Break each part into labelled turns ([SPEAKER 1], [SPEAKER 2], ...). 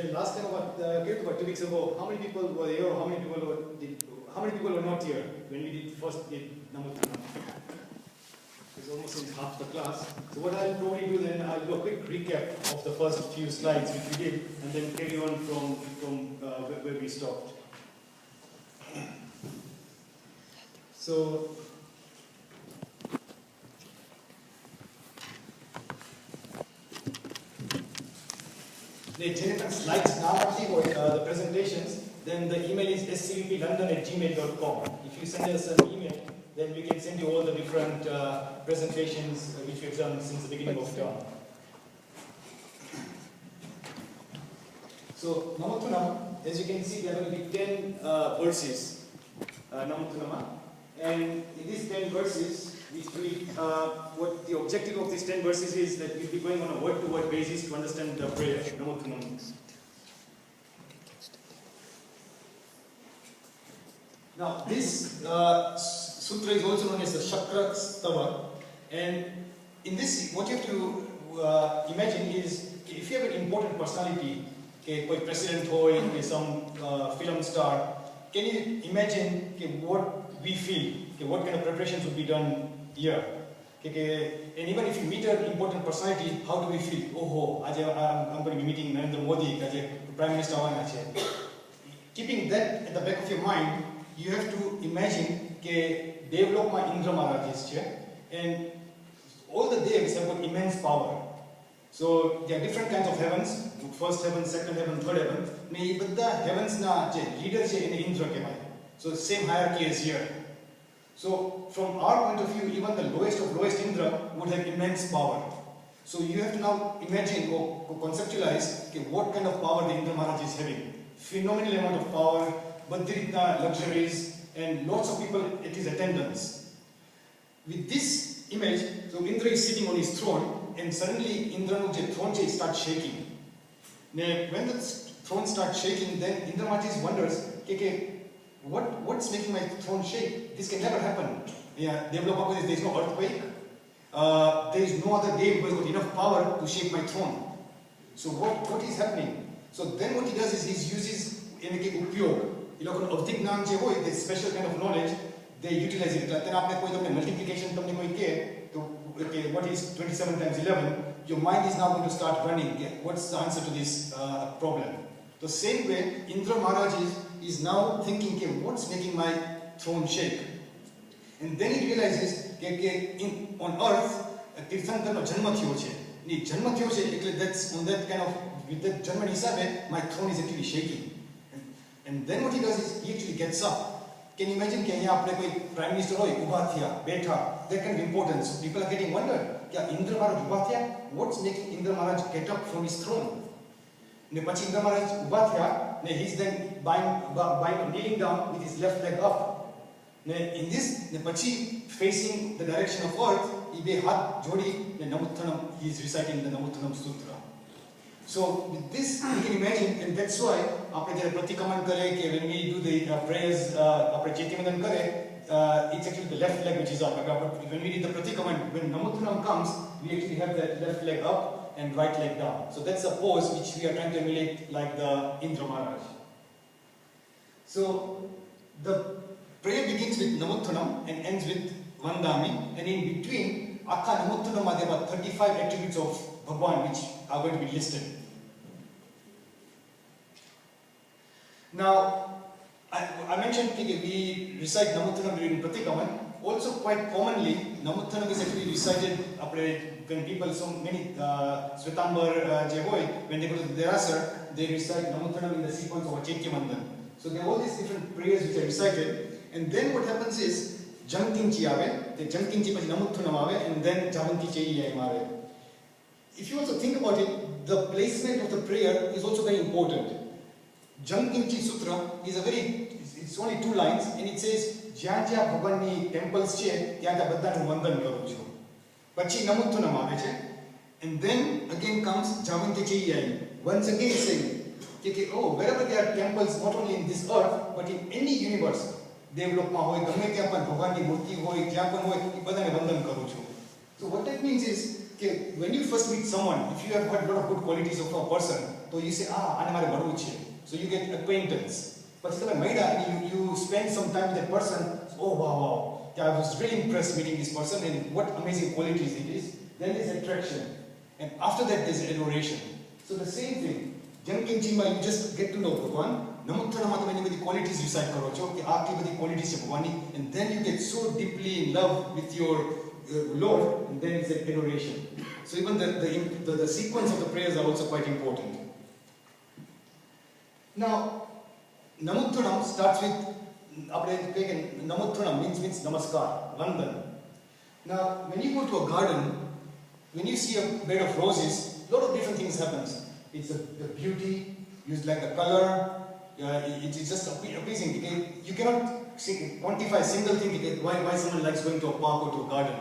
[SPEAKER 1] last time about 2 weeks ago, how many people were here? How many people were not here when we did first Namuthunam? It's almost in half the class. So what I'll probably do then, I'll do a quick recap of the first few slides which we did, and then carry on from where we stopped. So. The slides now the presentations, then the email is scvplondon@gmail.com. If you send us an email, then we can send you all the different presentations which we've done since the beginning of term. So, Namuthunam, as you can see, there are going to be 10 verses, Namuthunama, and in these 10 verses, what the objective of these 10 verses is that we'll be going on a word-to-word basis to understand the prayer, Namuthunam. Now, this sutra is also known as the Shakra Stava, and in this, what you have to imagine is, if you have an important personality, a president or some film star, can you imagine what we feel, what kind of preparations would be done here? And even if you meet an important personality, how do we feel? Oh, I'm going to be meeting Narendra Modi, Prime Minister. Keeping that at the back of your mind, you have to imagine that Devlokma Indra Maharaj is here, and all the devs have got immense power. So there are different kinds of heavens, first heaven, second heaven, third heaven. But the heavens na leaders in Indra kehvaya. So same hierarchy is here. So from our point of view, even the lowest of lowest Indra would have immense power. So you have to now imagine or conceptualize what kind of power the Indra Maharaj is having. Phenomenal amount of power, Badritna luxuries, and lots of people at his attendance. With this image, so Indra is sitting on his throne, and suddenly Indra's throne starts shaking. Now, when the throne starts shaking, then Indra Maharaj wonders, what's making my throne shake? This can never happen. Yeah, there is no earthquake. There is no other dev who has got enough power to shake my throne. So what is happening? So then what he does is he uses this special kind of knowledge, they utilize it. Then after multiplication, what is 27 times 11? Your mind is now going to start running. What's the answer to this problem? The same way, Indra Maharaj is now thinking, what's making my throne shake? And then he realizes on earth, Tirthankar Janma thyo chhe. Janma thyo chhe, that's on that kind of, with that Janma hisabe, my throne is actually shaking. And then what he does is, he actually gets up. Can you imagine that Prime Minister Ubha thya, Betha, that kind of importance. So people are getting wondered, Indra Maharaj Ubha thya? What's making Indra Maharaj get up from his throne? Pachi Indra Maharaj Ubha thya, he's then kneeling down with his left leg up. In this, Pachi facing the direction of earth, he is reciting the Namuthunam Sutra. So with this, you can imagine, and that's why when we do the prayers, it's actually the left leg which is up. But when we do the Pratikaman, when Namuthunam comes, we actually have that left leg up and right leg down. So that's a pose which we are trying to emulate like the Indra Maharaj. So the prayer begins with Namuthunam and ends with Vandami, and in between, Akka Namuthunam are there about 35 attributes of Bhagwan which are going to be listed. Now, I mentioned we recite Namuthunam during Pratikaman. Also, quite commonly, Namuthunam is actually recited when people, so many Svetambar Jehoy, when they go to the Derasar, they recite Namuthunam in the sequence of Chaityamandan. So there are all these different prayers which are recited, and then what happens is Jankinchi ave, the Jankinchi pachi Namuthunam ave, and then Javanti Chei ave. If you also think about it, the placement of the prayer is also very important. Jankinchi Sutra is it's only 2 lines, and it says, Jya jya Bhagwanni temples che, tya tya badhanu vandan karu chu. Pachi Namuthunam ave che, and then again comes Javanti Chei. Once again saying, wherever there are temples, not only in this earth, but in any universe, Devlokma hoy, gamme tya pan Bhagwanni murti hoy, tya pan hoy, badhane vandan karu chu. So what that means is, when you first meet someone, if you have got a lot of good qualities of a person, so you say, ane mare bharvu chhe. So you get acquaintance. But you spend some time with that person, oh wow, I was really impressed meeting this person and what amazing qualities it is. Then there's attraction. And after that there's adoration. So the same thing. Jankinchima, you just get to know Bhagwan. Namuttranama તમે બધી qualities decide કરો છો કે આ કે બધી qualities છે ભગવાનની, and then you get so deeply in love with your Lord, and then it's an adoration. So even the sequence of the prayers are also quite important. Now, Namuttranam starts with Namuttranam means namaskar, vandan. Now, when you go to a garden, when you see a bed of roses, a lot of different things happens. It's the beauty, you like the color, it is just appeasing. You cannot quantify a single thing why someone likes going to a park or to a garden.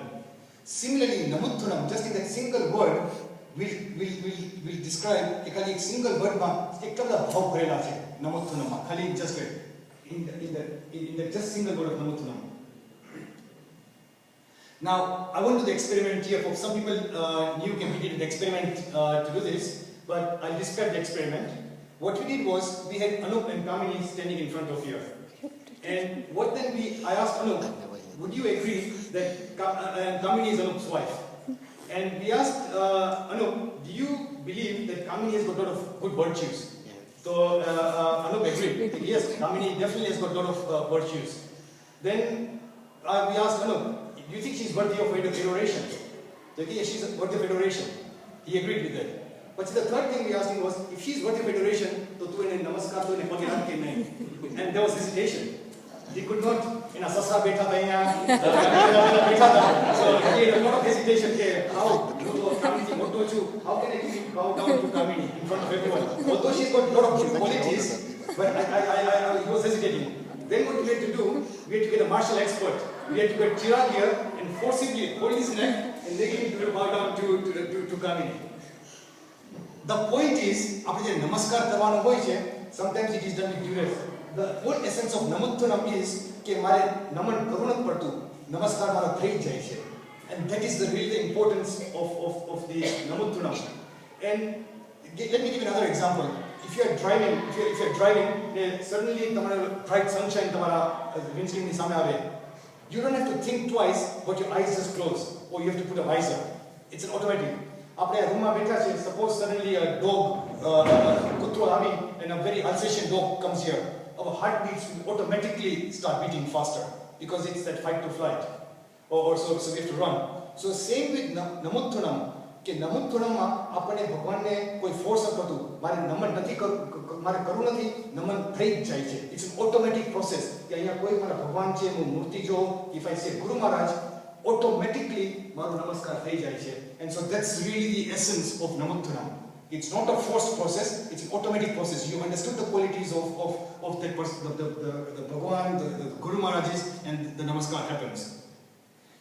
[SPEAKER 1] Similarly, Namuttranam, just in that single word, will describe a single word ma ekla bhav bharela છે Namuttranam ma, khali just in the just single word of Namuttranam. Now, I want to do the experiment here. For some people knew we did an experiment to do this, but I'll describe the experiment. What we did was, we had Anup and Kamini standing in front of here. And I asked Anup, would you agree that Kamini is Anup's wife? And we asked Anup, do you believe that Kamini has got a lot of good virtues? So Anup agreed. Yes, Kamini definitely has got a lot of virtues. Then we asked Anup, do you think she's worthy of adoration? So yes, she's worthy of adoration. He agreed with that. But the third thing we asked him was, if she's worthy of adoration, to tu ene namaskar to ene page rak ke nahi. And there was hesitation. He could not, in a sasa betha tha ya, so he had a lot of hesitation. How can I bow down to Kamini in front of everyone? Although she's got a lot of good qualities, but he was hesitating. Then what we had to do, we had to get a martial expert. We had to get Chirag here and forcibly hold his neck and make him to bow down to Kamini. The point is, આપણે નમસ્કાર કરવાનો હોય છે, sometimes it is done with duress. The whole essence of Namuttranam is કે મારે નમન કરવું નથી પડતું, નમસ્કાર મારો થઈ જાય છે. And that is really the importance of the Namuttranam. And let me give you another example. If you are driving, suddenly તમારે bright sunshine તમારા windscreen ની સામે આવે. You don't have to think twice, but your eyes just close, or you have to put a visor. It's an automatic. આપણે રૂમમાં બેઠા છે, suppose suddenly a dog, કૂતરો આવી, and a very Alsatian dog comes here, our heartbeats will automatically start beating faster because it's that fight to flight, or so we have to run. So same with Namuttranam, કે નમુત્તરણમાં આપણે ભગવાનને કોઈ force કરતું, મારે નમન નથી મારે કરવું નથી, નમન થઈ જ જાય છે. It's an automatic process કે અહીંયા કોઈ મારા ભગવાન છે, હું મૂર્તિ જો, if I say Guru Maharaj, automatically મારો નમસ્કાર થઈ જાય છે. And so that's really the essence of Namuttranam. It's not a forced process, it's an automatic process. You understood the qualities of that person, the Bhagwan, the Guru Maharajas, and the namaskar happens.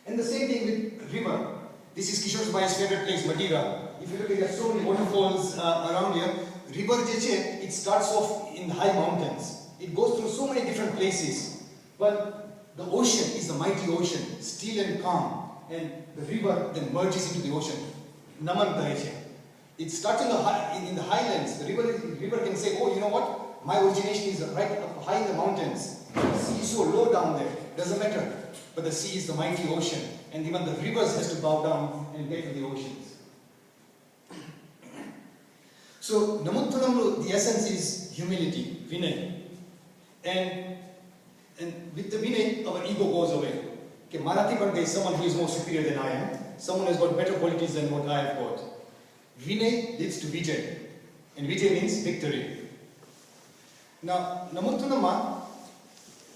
[SPEAKER 1] And the same thing with river. This is Kishore Bhai's favorite place, Madeira. If you look at, there are so many waterfalls around here. River Jeche, it starts off in the high mountains. It goes through so many different places. But the ocean is the mighty ocean, still and calm. And the river then merges into the ocean. Naman Kareche. It starts in the highlands. The river can say, oh, you know what? My origination is right up high in the mountains. The sea is so low down there. Doesn't matter. But the sea is the mighty ocean. And even the rivers has to bow down and get to the oceans. So, Namuttranam, the essence is humility, Vinay. And with the Vinay, our ego goes away. Okay, Marathi Pandey is someone who is more superior than I am. Someone who has got better qualities than what I have got. Vinay leads to Vijay. And Vijay means victory. Now, Namuttranama,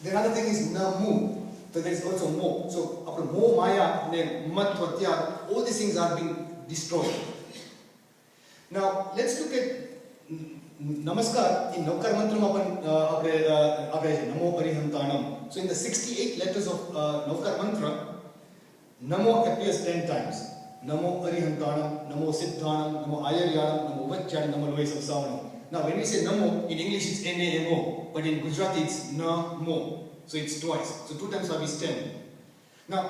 [SPEAKER 1] the other thing is Namu. So there is also Mo. So, after Mo, Maya, Mat, Tyag, all these things are being destroyed. Now, let's look at Namaskar in Navkar Mantra Namo Arihantanam. So, in the 68 letters of Navkar Mantra, Namo appears 10 times. Namo Arihantanam, Namo Siddhanam, Namo Ayaryanam, Namo Vajjanam, Namo Loisamsavanam. Now, when we say Namo, in English it's N-A-M-O, but in Gujarati it's Na-mo. So it's twice. So 2 times 5 is 10. Now,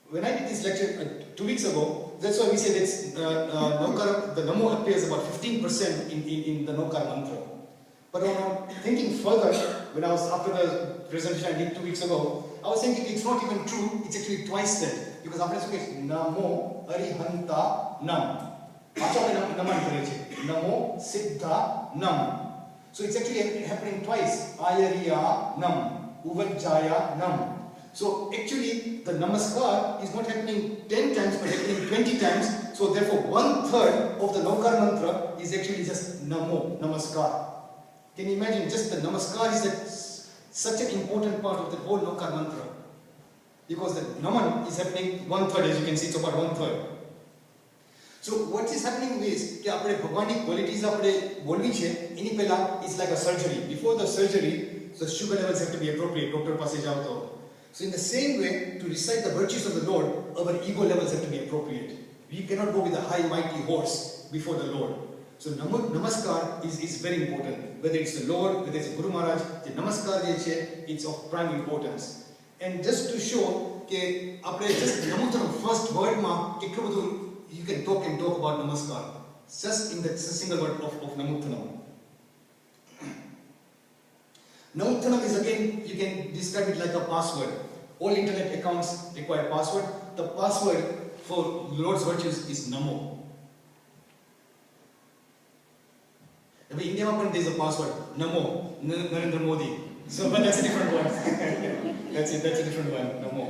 [SPEAKER 1] when I did this lecture 2 weeks ago, that's why we say that the Namo appears about 15% in the Nokar mantra. But when I'm thinking further, when I was after the presentation I did 2 weeks ago, I was thinking it's not even true, it's actually twice said. Because after this, Namo Arihanta Nam. Namo Siddha Nam. So it's actually happening twice. Ayariya Nam. Uvajjaya Nam. So actually the Namaskar is not happening 10 times but happening 20 times. So therefore 1/3 of the Nokar mantra is actually just Namo, Namaskar. Can you imagine just the Namaskar is such an important part of the whole Nokar mantra. Because the Naman is happening 1/3, as you can see, it's about 1/3. So what is happening is that our Bhagwani qualities it's like a surgery. Before the surgery, the sugar levels have to be appropriate. Doctor passe jao to. So in the same way, to recite the virtues of the Lord, our ego levels have to be appropriate. We cannot go with a high mighty horse before the Lord. So Namaskar is very important. Whether it's the Lord, whether it's Guru Maharaj, the Namaskar it's of prime importance. And just to show that just Namutram first word you can talk about Namaskar. Just in the single word of Namutranam. Namutranam is again, you can describe it like a password. All internet accounts require password. The password for Lord's virtues is Namo. In India, there is a password, Namo, Narendra Modi. So, but that's a different one. that's a different one, Namo.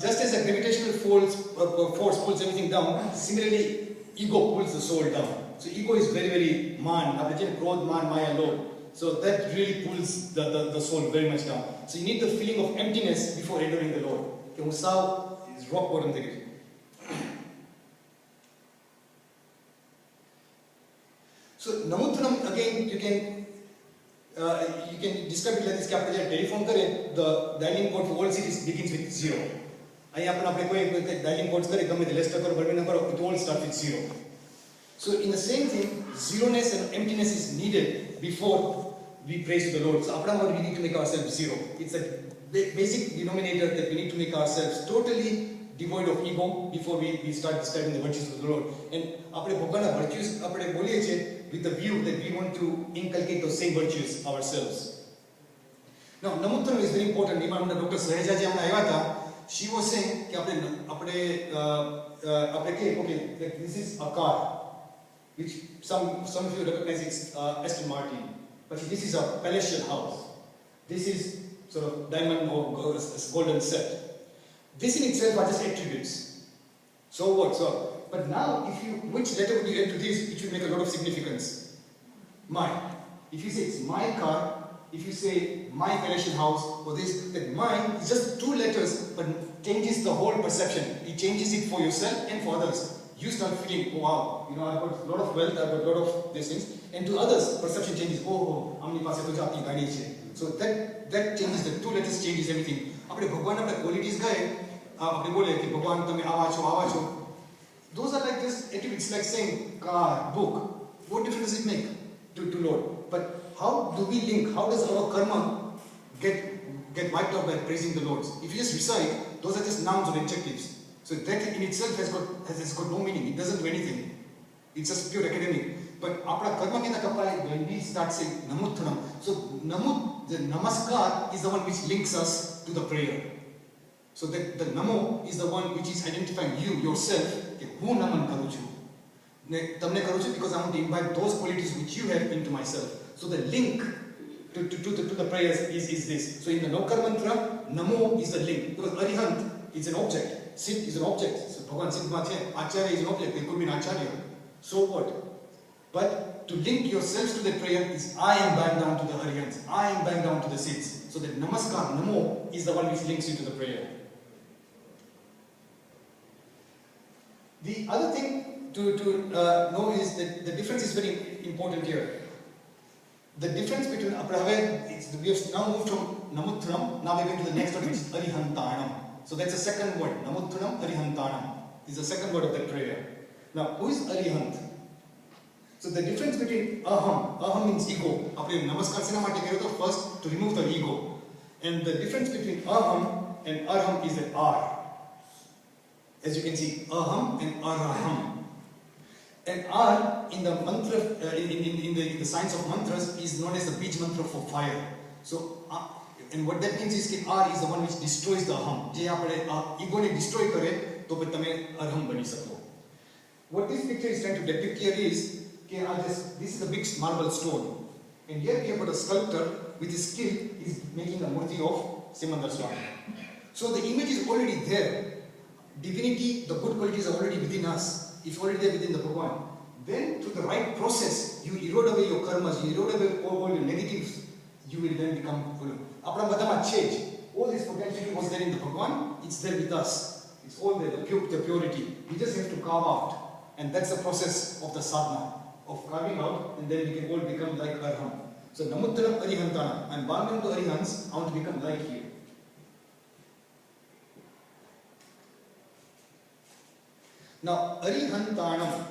[SPEAKER 1] Just as a gravitational force pulls everything down, similarly, ego pulls the soul down. So, ego is very, very man, krodh, man, maya, lobh. So, that really pulls the soul very much down. So, you need the feeling of emptiness before adoring the Lord. Usao is rock bottom there. So, Namutranam, again, you can describe it like this. Telephone the dialing code for all cities begins with 0. Dialing codes it all starts with 0. So in the same thing, zeroness and emptiness is needed before we praise to the Lord. So we need to make ourselves 0. It's a basic denominator that we need to make ourselves totally devoid of ego before we start describing the virtues of the Lord. And Bhagwana virtues with the view that we want to inculcate those same virtues ourselves. Now, Namutranam is very important. Even Dr. Sahaja she was saying that this is a car, which some of you recognize it's Aston Martin. But this is a palatial house. This is sort of diamond or golden set. This in itself are just attributes. So what? But now, which letter would you add to this, it should make a lot of significance. My. If you say it's my car, if you say my palatial house, or this, that mine is just 2 letters, but changes the whole perception. It changes it for yourself and for others. You start feeling, oh wow, I've got a lot of wealth, I've got a lot of these things. And to others, perception changes. So that changes, the 2 letters changes everything. Apne Bhagwan apne qualities gaye, apne bole ki Bhagwan tame awa cho. Those are like just attributes, like saying car, book. What difference does it make to Lord? But how do we link? How does our karma get wiped out by praising the Lord? If you just recite, those are just nouns or adjectives. So that in itself has got no meaning. It doesn't do anything. It's just pure academic. But apna karma kena kapai when we start saying Namutranam. So the Namaskar is the one which links us to the prayer. So that the Namo is the one which is identifying you, yourself, who Naman karu chu. Tamne karu chu because I want to imbibe those qualities which you have into myself. So the link to the prayers is this. So in the Nokar mantra, Namo is the link. Because Arihant is an object. Siddh is an object. So Bhagavan Siddh Mathe, Acharya is an object. There could be an Acharya. So what? But to link yourselves to the prayer is I am bound down to the Arihants. I am bound down to the Siddhs. So that Namaskar, Namo, is the one which links you to the prayer. The other thing to know is that the difference is very important here. The difference between we have now moved from Namutranam, now we're going to the next one, which is Arihantanam. So that's the second word, Namutranam, Arihantanam. Is the second word of that prayer. Now, who is Arihant? So the difference between Aham means ego. Namaskar Sinamati first to remove the ego. And the difference between Aham and Arham is that R. as you can see, aham and araham. And R in the mantra, in the science of mantras is known as the beach mantra for fire. So, and what that means is that R is the one which destroys the aham. जे आपने ego ने destroy करे, तो फिर तमें arham बनी सको. What this picture is trying to depict here is that this is a big marble stone, and here we have got a sculptor with his skill is making a murti of Simandar Swami. So the image is already there. Divinity, the good qualities are already within us. It's already there within the Bhagwan. Then, through the right process, you erode away your karmas, you erode away all your negatives, you will then become full. Apna badama change. All this potential was there in the Bhagwan, it's there with us. It's all there, the purity. We just have to carve out. And that's the process of the sadhana, of carving out, and then we can all become like Arham. So, Namuttanam Arihantana. I'm bound to Arihants, I want to become like you. Now, Arihantanam,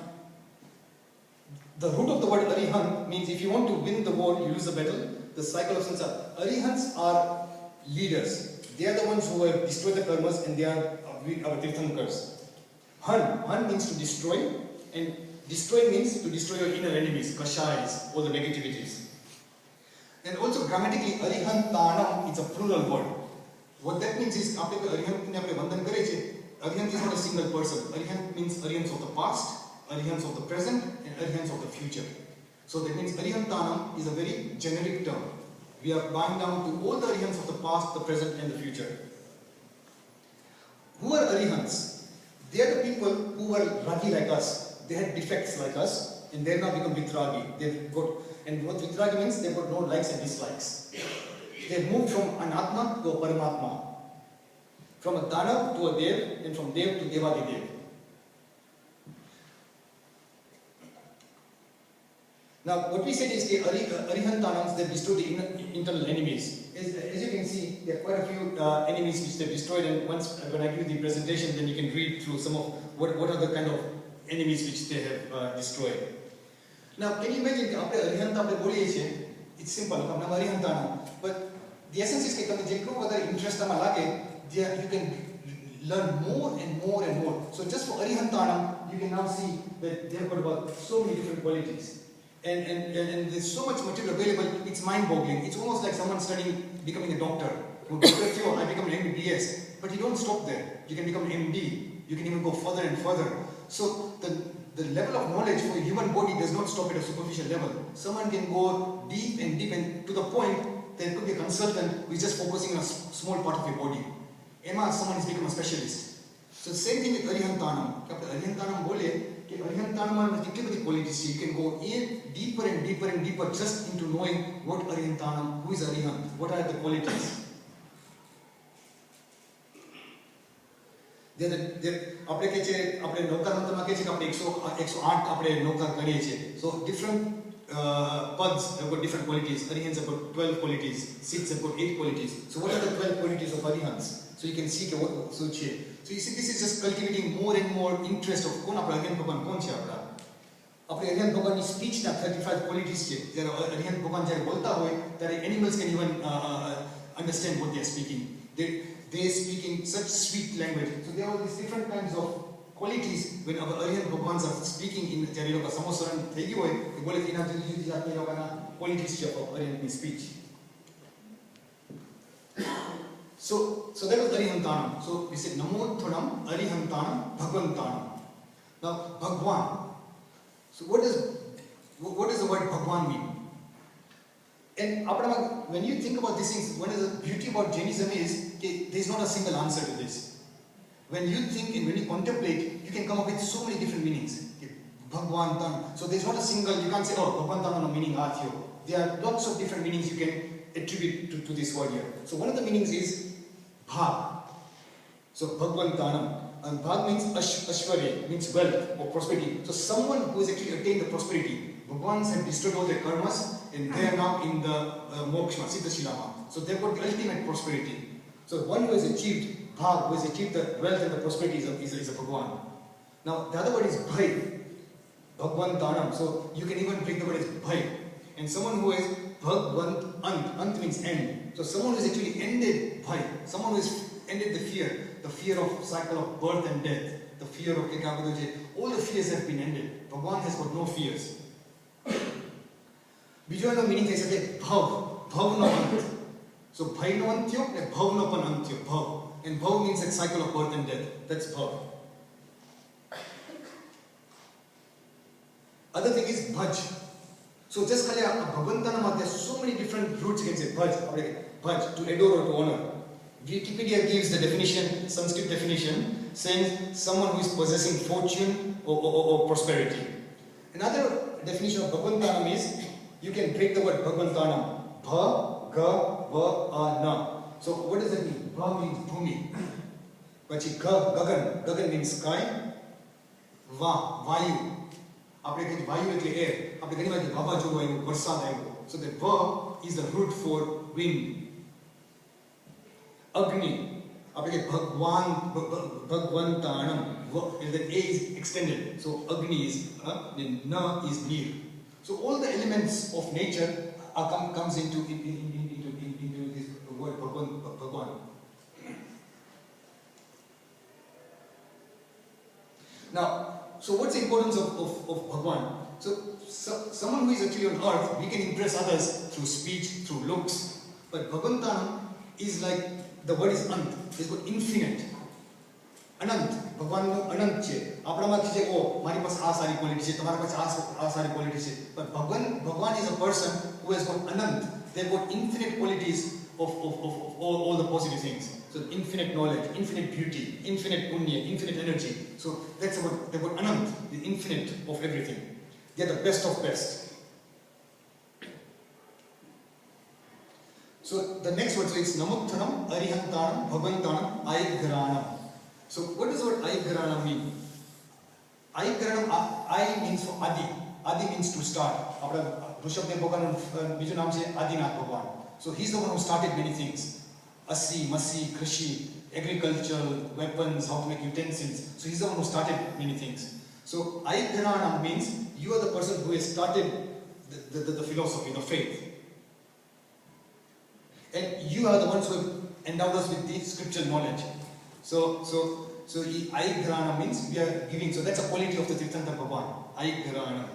[SPEAKER 1] the root of the word Arihant means if you want to win the war, you lose the battle, the cycle of samsara. Arihants are leaders. They are the ones who have destroyed the karmas, and they are our Tirthankars. Han means to destroy, and destroy means to destroy your inner enemies, kashais, all the negativities. And also grammatically, Arihantanam is a plural word. What that means is, Arihant is not a single person. Arihant means Arihants of the past, Arihants of the present, and Arihants of the future. So that means Arihantanam is a very generic term. We are bowing down to all the Arihants of the past, the present, and the future. Who are Arihants? They are the people who were ragi like us. They had defects like us, and they have now become vitragi. They've got, and what vitragi means, they've got no likes and dislikes. They've moved from an Atma to a Paramatma. From a Danav to a Dev, and from Dev to Devadidev. Now, what we said is the Arihantanams, they destroy the internal enemies. As you can see, there are quite a few enemies which they've destroyed, and once, when I give you the presentation, then you can read through some of what are the kind of enemies which they have destroyed. Now, can you imagine, it's simple, but the essence is that interest you can learn more and more and more. So just for Arihantanam, you can now see that they have got about so many different qualities. And there's so much material available, it's mind-boggling. It's almost like someone studying, becoming a doctor. I become an MBBS, but you don't stop there. You can become an MD. You can even go further and further. So the level of knowledge for a human body does not stop at a superficial level. Someone can go deep and deep, and to the point there could be a consultant who is just focusing on a small part of your body. Someone has become a specialist. So the same thing with Arihantanam. Arihantanam Arihantanam has the qualities. You can go in deeper and deeper and deeper just into knowing what Arihantanam, who is Arihant, what are the qualities. So different pads have got different qualities. Arihants have got 12 qualities, Siddhs have got 8 qualities. So what are the 12 qualities of Arihants? So you can see what so you see, this is just cultivating more and more interest of kon apna Arihant Bhagwan kon che apna. Apne Arihant Bhagwan ni speech na 35 qualities che. Jare Arihant Bhagwan jare bolta hoy, tare animals can even understand what they are speaking. They speak in such sweet language. So there are these different kinds of qualities when our Arihant Bhagwans are speaking in jare loka samosaran thei hoy, they bole ina judi jati loka na qualities che of Arihant speech. So that was Arihantanam. So we said Namo Thunam, Arihantanam, Bhagwantanam. Now Bhagwan. So what does the word Bhagwan mean? And when you think about these things, one of the beauty about Jainism is there is not a single answer to this. When you think and when you contemplate, you can come up with so many different meanings. Bhagwantanam. So there is not a single, you can't say, oh, Bhagwantanam no meaning Athyo. There are lots of different meanings you can attribute to this word here. So one of the meanings is Bhag. So Bhagwantanam. And Bhag means Ashwarya, means wealth or prosperity. So someone who has actually attained the prosperity. Bhagwans have destroyed all their karmas and they are now in the moksha, Siddhashilama. So they've got the ultimate prosperity. So one who has achieved Bhag, who has achieved the wealth and the prosperity is a Bhagwan. Now the other word is Bhai. Bhagwantanam. So you can even break the word as Bhai. And someone who has Bhagwant, Ant means end. So someone who has actually ended Bhai, someone who has ended the fear of cycle of birth and death. the fear of all the fears have been ended. Bhagwan has got no fears. બીજો એનો meaning થઈ શકે ભવનો અંત. So ભયનો અંત થયો અને ભવનો પણ અંત થયો, ભવ. And bhav means a cycle of birth and death. That's bhav. Other thing is bhaj. So just khali bhagavantana there are so many different roots you can say. Bhaj, to adore or to honor. Wikipedia gives the definition, Sanskrit definition, saying someone who is possessing fortune or prosperity. Another definition of bhagavantanam is, you can break the word bhagavantanam. Bha, ga, va, a, na. So what does that mean? Bha means bhumi. Pachi gagan. Gagan means sky. Va, vayu. આપણે કહીએ વાયુ એટલે air. આપણે ઘણી વાર વાવાઝોડું આવ્યું, વરસાદ આવ્યો. So the va is the root for wind. Agni. આપણે કહીએ ભગવંતાણમ. The A is extended. So Agni is then Na is near. So all the elements of nature comes into this word Bhagwan. Now, so what's the importance of Bhagwan? So someone who is actually on earth, we can impress others through speech, through looks. But Bhagavantanam is like, the word is Ant. It's got infinite. Anant. Bhagwan no Anant છે. આપણામાં છે ઓ મારી પાસે આ સારી quality છે, તમારા પાસે આ સારી ક્વોલિટી છે. But Bhagwan is a person who has got Anant. They've got infinite qualities of all the positive things. So infinite knowledge, infinite beauty, infinite punya, infinite energy. So that's about, they've got Anant, the infinite of everything. They're the best of best. So the next word is Namuttanam, Arihantanam, Bhagantanam, Aigranam. So what does the word Aigranam mean? Aigranam, I means for Adi. Adi means to start. After Rishabdev Bhagwan, Biju Naam se Adinath Bhagwan. So he's the one who started many things. Asi, Masi, Krishi, agriculture, weapons, how to make utensils. So he's the one who started many things. So Aigranam means you are the person who has started the philosophy, the faith. And you are the ones who have endowed us with the scriptural knowledge. So Aigrana means we are giving. So that's a quality of the Tirthankar Bhagwan. Aigrana.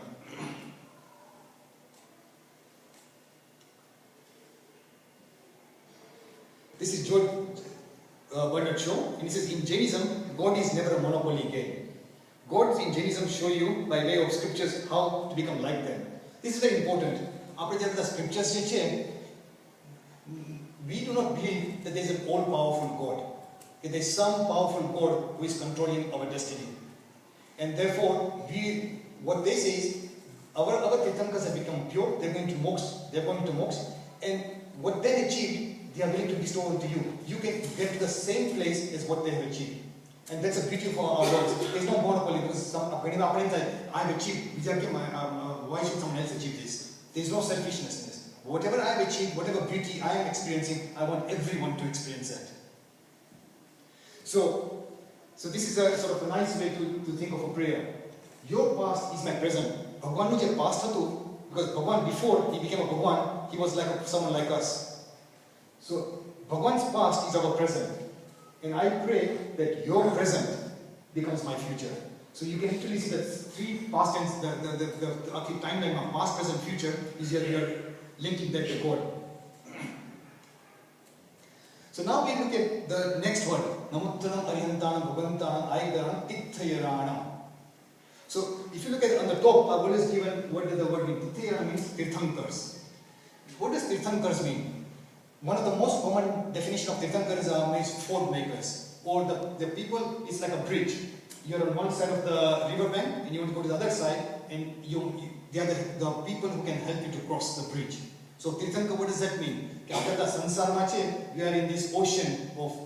[SPEAKER 1] This is George Bernard Shaw, and he says in Jainism, God is never a monopoly game. Gods in Jainism show you by way of scriptures how to become like them. This is very important. After the scriptures, we do not believe that there is an all-powerful God. That there is some powerful God who is controlling our destiny. And therefore, what they say is, our Tirthankas have become pure, they're going to moksha, and what they achieved, they are willing to bestow onto you. You can get to the same place as what they have achieved. And that's a beauty for our words. There's no monopoly because I have achieved, why should someone else achieve this? There's no selfishness in this. Whatever I have achieved, whatever beauty I am experiencing, I want everyone to experience that. So this is a sort of a nice way to think of a prayer. Your past is my present. Bhagwan no je past hatu, because Bhagwan before he became a Bhagwan, he was like someone like us. So Bhagwan's past is our present. And I pray that your present becomes my future. So you can actually see that three past tense, the timeline of past, present, future is here linking that to God. So now we look at the next word. Namuttanam, Arihantanam, Bhagantanam, Aigaranam, Tithayaranam. So if you look at on the top, I've always given what does the word mean. Tithayaranam means Tirthankars. What does Tirthankars mean? One of the most common definition of Tirthankars is fort makers. Or the people, it's like a bridge. You're on one side of the river bank and you want to go to the other side, and they are the people who can help you to cross the bridge. So Tirthankar, what does that mean? We are in this ocean of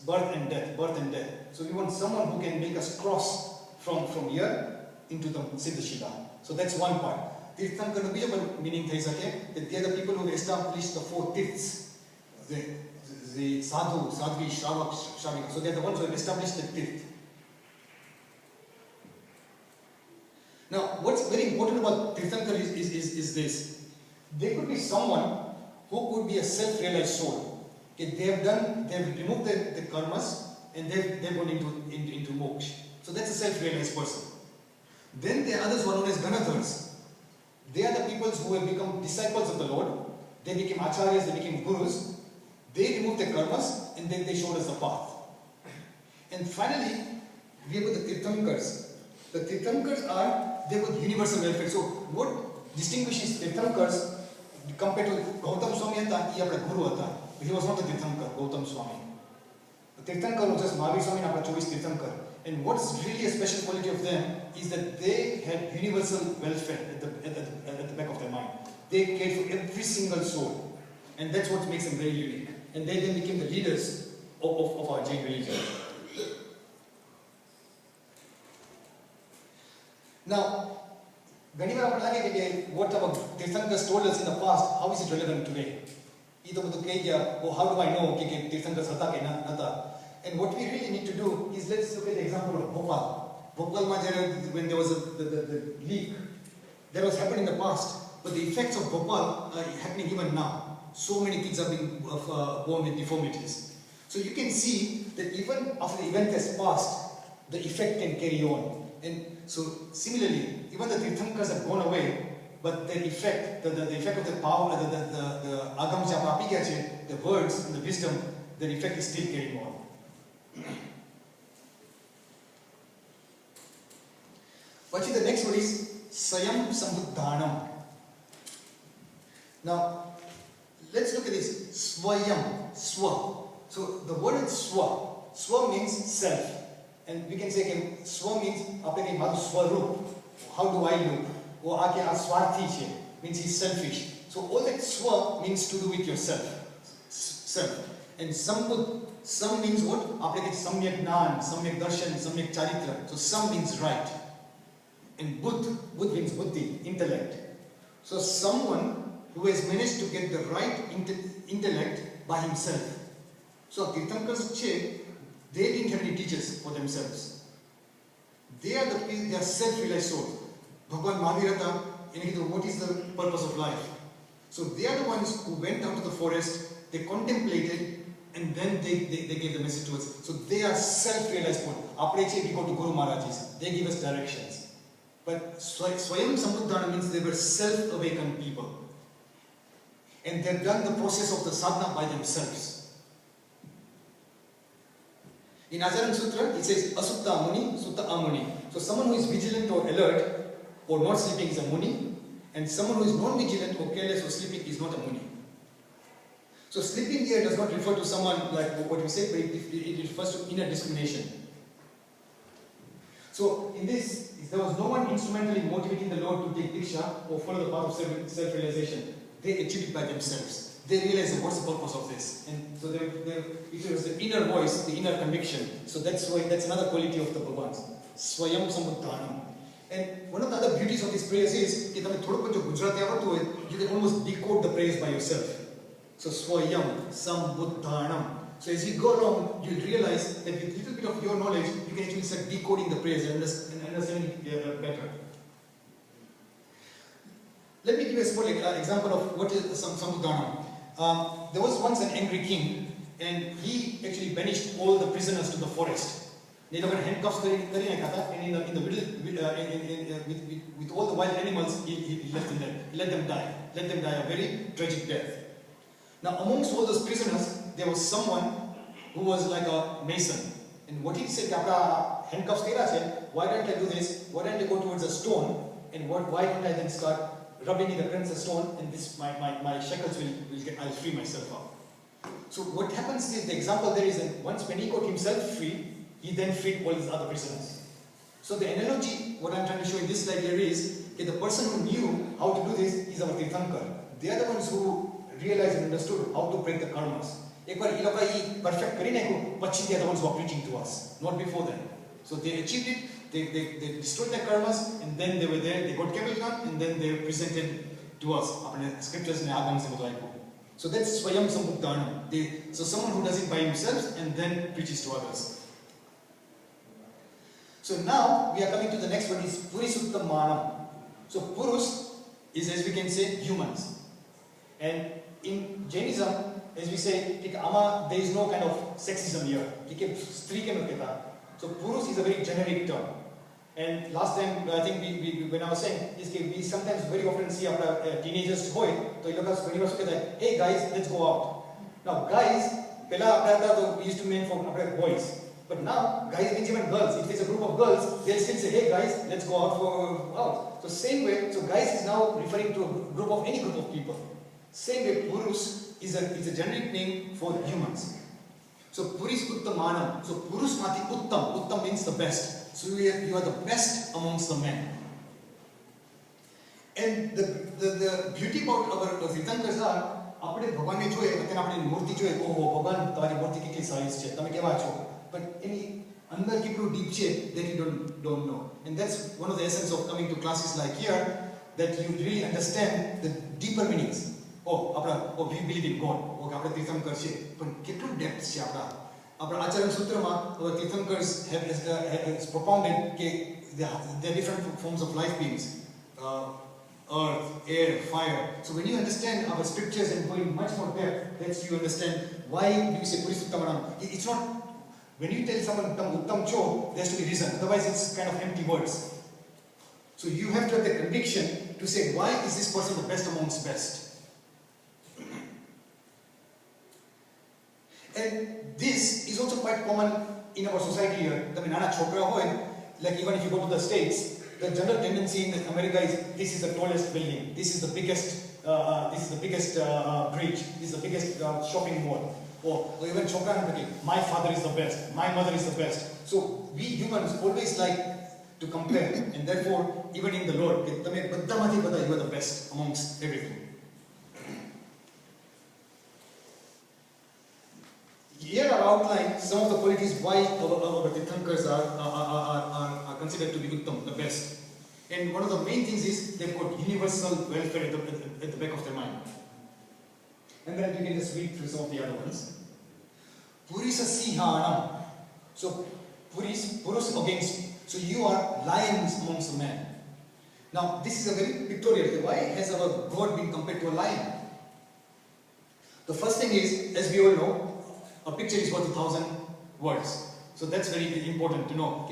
[SPEAKER 1] birth and death. So we want someone who can make us cross from here into the Siddhashila. So that's one part. Tirthankar meaning that they are the people who established the four tirths. The sadhu, sadhvi, shravak, shravika. So they are the ones who have established the tirth. Now, what's very important about Tirthankar is this. There could be someone who could be a self-realized soul. Okay, they have removed the karmas and they've gone into moksha. So that's a self-realized person. Then there are others who are known as Ganadhars. They are the people who have become disciples of the Lord. They became acharyas, they became gurus. They removed their karmas and then they showed us the path. And finally, we have the Tirthankars. The Tirthankars are, they have universal welfare. So what distinguishes Tirthankars compared to Gautam Swami, he was a guru. He was not a Tirthankar, Gautam Swami. The Tirthankar was just Mahavir Swami and Chovis Tirthankar. And what's really a special quality of them is that they had universal welfare at the back of their mind. They cared for every single soul. And that's what makes them very unique. And they then became the leaders of our Jain religion. Now, whenever what our Tirthankars told us in the past, how is it relevant today? How do I know Tirthankars hata ke nata? And what we really need to do is, let's look at the example of Bhopal. Bhopal, when there was the leak, that was happened in the past, but the effects of Bhopal are happening even now. So many kids are being born with deformities. So you can see that even after the event has passed, the effect can carry on. And so similarly, even the Tirthankars have gone away, but the effect, the effect of the power, the agam japapi gache, the words and the wisdom, the effect is still carrying on. But the next word is Swayam Sambuddhanam. Now, let's look at this. Swayam, Swa. So the word is Swa. Swa means self. And we can say again, Swa means Swarup. How do I look? Or Swarthi means he's selfish. So all that Swa means to do with yourself. Self. And Sambud, Sam means what? Samyak Nan, Samyak Darshan, Samyak Charitra. So Sam means right. And Bud means Buddhi, intellect. So someone who has managed to get the right intellect by himself. So Tirthankars, they didn't have any teachers for themselves. They are self-realized souls. Bhagwan Mahavirata, what is the purpose of life? So they are the ones who went down to the forest, they contemplated, and then they gave the message to us. So they are self-realized people. We go to Guru Maharajis, they give us directions. But Swayam Sambuddhana means they were self-awakened people. And they've done the process of the sadhana by themselves. In Ajaran Sutra, it says Asutta Muni, Sutta Amuni. So someone who is vigilant or alert or not sleeping is a Muni, and someone who is non-vigilant or careless or sleeping is not a Muni. So sleeping here does not refer to someone like what we say, but it refers to inner discrimination. So in this, there was no one instrumentally motivating the Lord to take Diksha or follow the path of self-realization. They achieved it by themselves. They realized what's the purpose of this. And so it was the inner voice, the inner conviction. So that's another quality of the Bhagavans. Swayam Sambuddhanam. And one of the other beauties of these prayers is, you can almost decode the prayers by yourself. So Swayam Sambuddhanam. So as you go along, you'll realize that with a little bit of your knowledge, you can actually start decoding the prayers and understanding it better. Let me give you a small example of what is Sambuddhanam. There was once an angry king, and he actually banished all the prisoners to the forest. They were handcuffs, and in the middle, with all the wild animals, he left them there. He let them die a very tragic death. Now, amongst all those prisoners, there was someone who was like a mason. And what he said, handcuffs, why don't I do this? Why don't I go towards a stone? And why don't I then start rubbing it against the stone? And this, my shackles I'll free myself up. So what happens is, the example there is that when he got himself free, he then freed all his other prisoners. So the analogy, what I'm trying to show in this slide here is, the person who knew how to do this is our Tirthankar. They are the ones who realized and understood how to break the karmas. Perfect they are the ones who are preaching to us, not before then. So they achieved it, they destroyed their karmas, and then they were there, they got Kevalkan, and then they presented to us scriptures and agams and like. So that's Swayam Sambuddhanam. So someone who does it by himself and then preaches to others. So now we are coming to the next one, is Purisutta Manam. So Purus is, as we can say, humans. And in Jainism, as we say, there is no kind of sexism here. So So Purus is a very generic term. And last time, I think when I was saying, we sometimes very often see our teenagers hoy, so you look very much like, hey guys, let's go out. Now guys, we used to mean for boys. But now, guys means even girls. If there's a group of girls, they'll still say, hey guys, let's go out. So same way, so guys is now referring to a group of any group of people. Same way, Purus is a generic name for humans. So Puris Uttamanam. So Purus Mati Uttam. Uttam means the best. So you are the best amongst the men. And the beauty about our Tirthankars are, આપણે ભગવાનને જોઈએ તો આપણે મૂર્તિ જોઈએ ઓહો ભગવાન તમારી મૂર્તિ કેટલી સાઈઝ છે તમે કેવા છો but એની અંદર કેટલું deep છે that you don't know. And that's one of the essence of coming to classes like here, that you really understand the deeper meanings. We believe in God. આપણે તીર્થંકર છે પણ કેટલું ડેપ્થ છે આપણા આચરણ સૂત્રમાં તીર્થંકર્સ have propounded કે there are different forms of life beings. Earth, air, fire. So when you understand our scriptures and going much more depth, that's you understand why do you say Purisuttamanam. It's not, when you tell someone Uttam Cho, there has to be reason, otherwise it's kind of empty words. So you have to have the conviction to say, why is this person the best amongst best? And this is also quite common in our society here. Like even if you go to the States, the general tendency in America is this is the tallest building, this is the biggest bridge, this is the biggest shopping mall. Or even my father is the best, my mother is the best. So we humans always like to compare, and therefore even in the Lord, you are the best amongst everything. Here are outlined some of the qualities why our Tirthankars are considered to be Uttam, the best. And one of the main things is they've got universal welfare at the back of their mind. And then you can just read through some of the other ones. Purisa Sihanam. So Purus against, so you are lions amongst the men. Now this is a very pictorial. Why has our God been compared to a lion? The first thing is, as we all know, a picture is worth 1,000 words. So that's very important to know.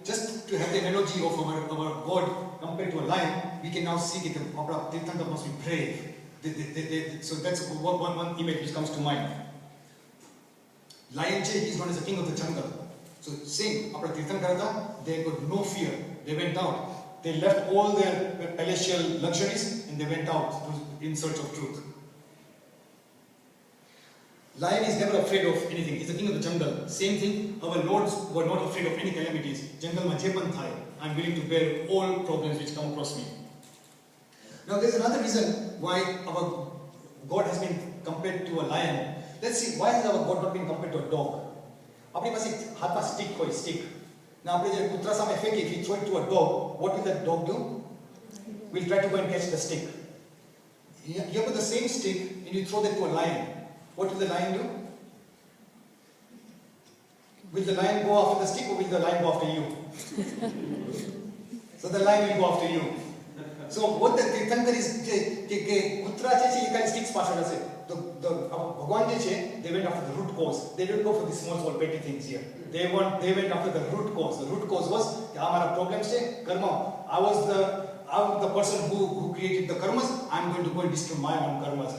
[SPEAKER 1] Just to have the analogy of our God compared to a lion, we can now see that our Tirthankar must be brave. So that's one image which comes to mind. Lion he is known as the king of the jungle. So same, our Tirthankar, they got no fear. They went out. They left all their palatial luxuries and they went out in search of truth. Lion is never afraid of anything. He's the king of the jungle. Same thing, our lords were not afraid of any calamities. Jungle ma je pan thai, I'm willing to bear all problems which come across me. Now there's another reason why our God has been compared to a lion. Let's see, why has our God not been compared to a dog? Apni પાસે હાથમાં stick હોય, stick. Now આપણે જે કૂતરા સામે ફેંકી, if you throw it to a dog, what will that dog do? Will try to go and catch the stick. You have the same stick and you throw that to a lion. What will the lion do? Will the lion go after the stick or will the lion go after you? So the lion will go after you. So what the Tirthankar is, Kutra you can sticks passion. The Bhagwan they went after the root cause. They didn't go for the small petty things here. They went after the root cause. The root cause was our problems karma. I'm the person who created the karmas. I'm going to go and destroy my own karmas.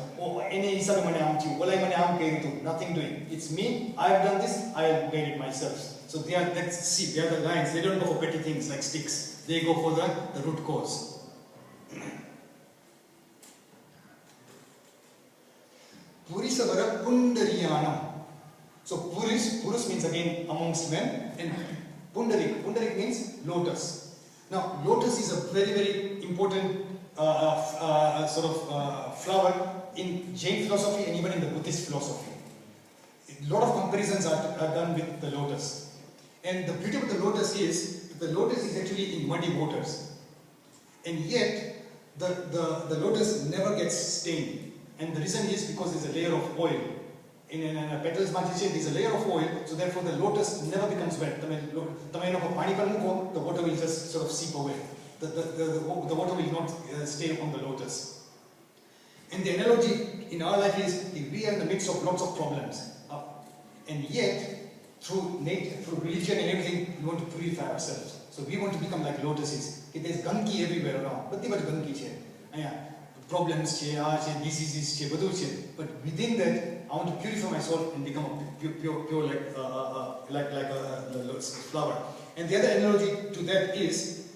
[SPEAKER 1] Nothing doing. It's me. I've done this. I'll bear it myself. So they are the lions. They don't go for petty things like sticks. They go for the root cause. Purisavara Pundariyanam. So Purus means again amongst men, and Pundarik means lotus. Now lotus is a very, very important flower in Jain philosophy and even in the Buddhist philosophy. A lot of comparisons are done with the lotus. And the beauty of the lotus is that the lotus is actually in muddy waters. And yet the lotus never gets stained. And the reason is because there's a layer of oil. In a petals there's a layer of oil, so therefore the lotus never becomes wet. The water will just sort of seep away. The water will not stay on the lotus. And the analogy in our life is, if we are in the midst of lots of problems, and yet through nature, through religion and everything, we want to purify ourselves. So we want to become like lotuses. There's ganki everywhere around. Badi badi ganki che. Problems che, diseases che, badu che. But within that, I want to purify myself and become a pure like a flower. And the other analogy to that is,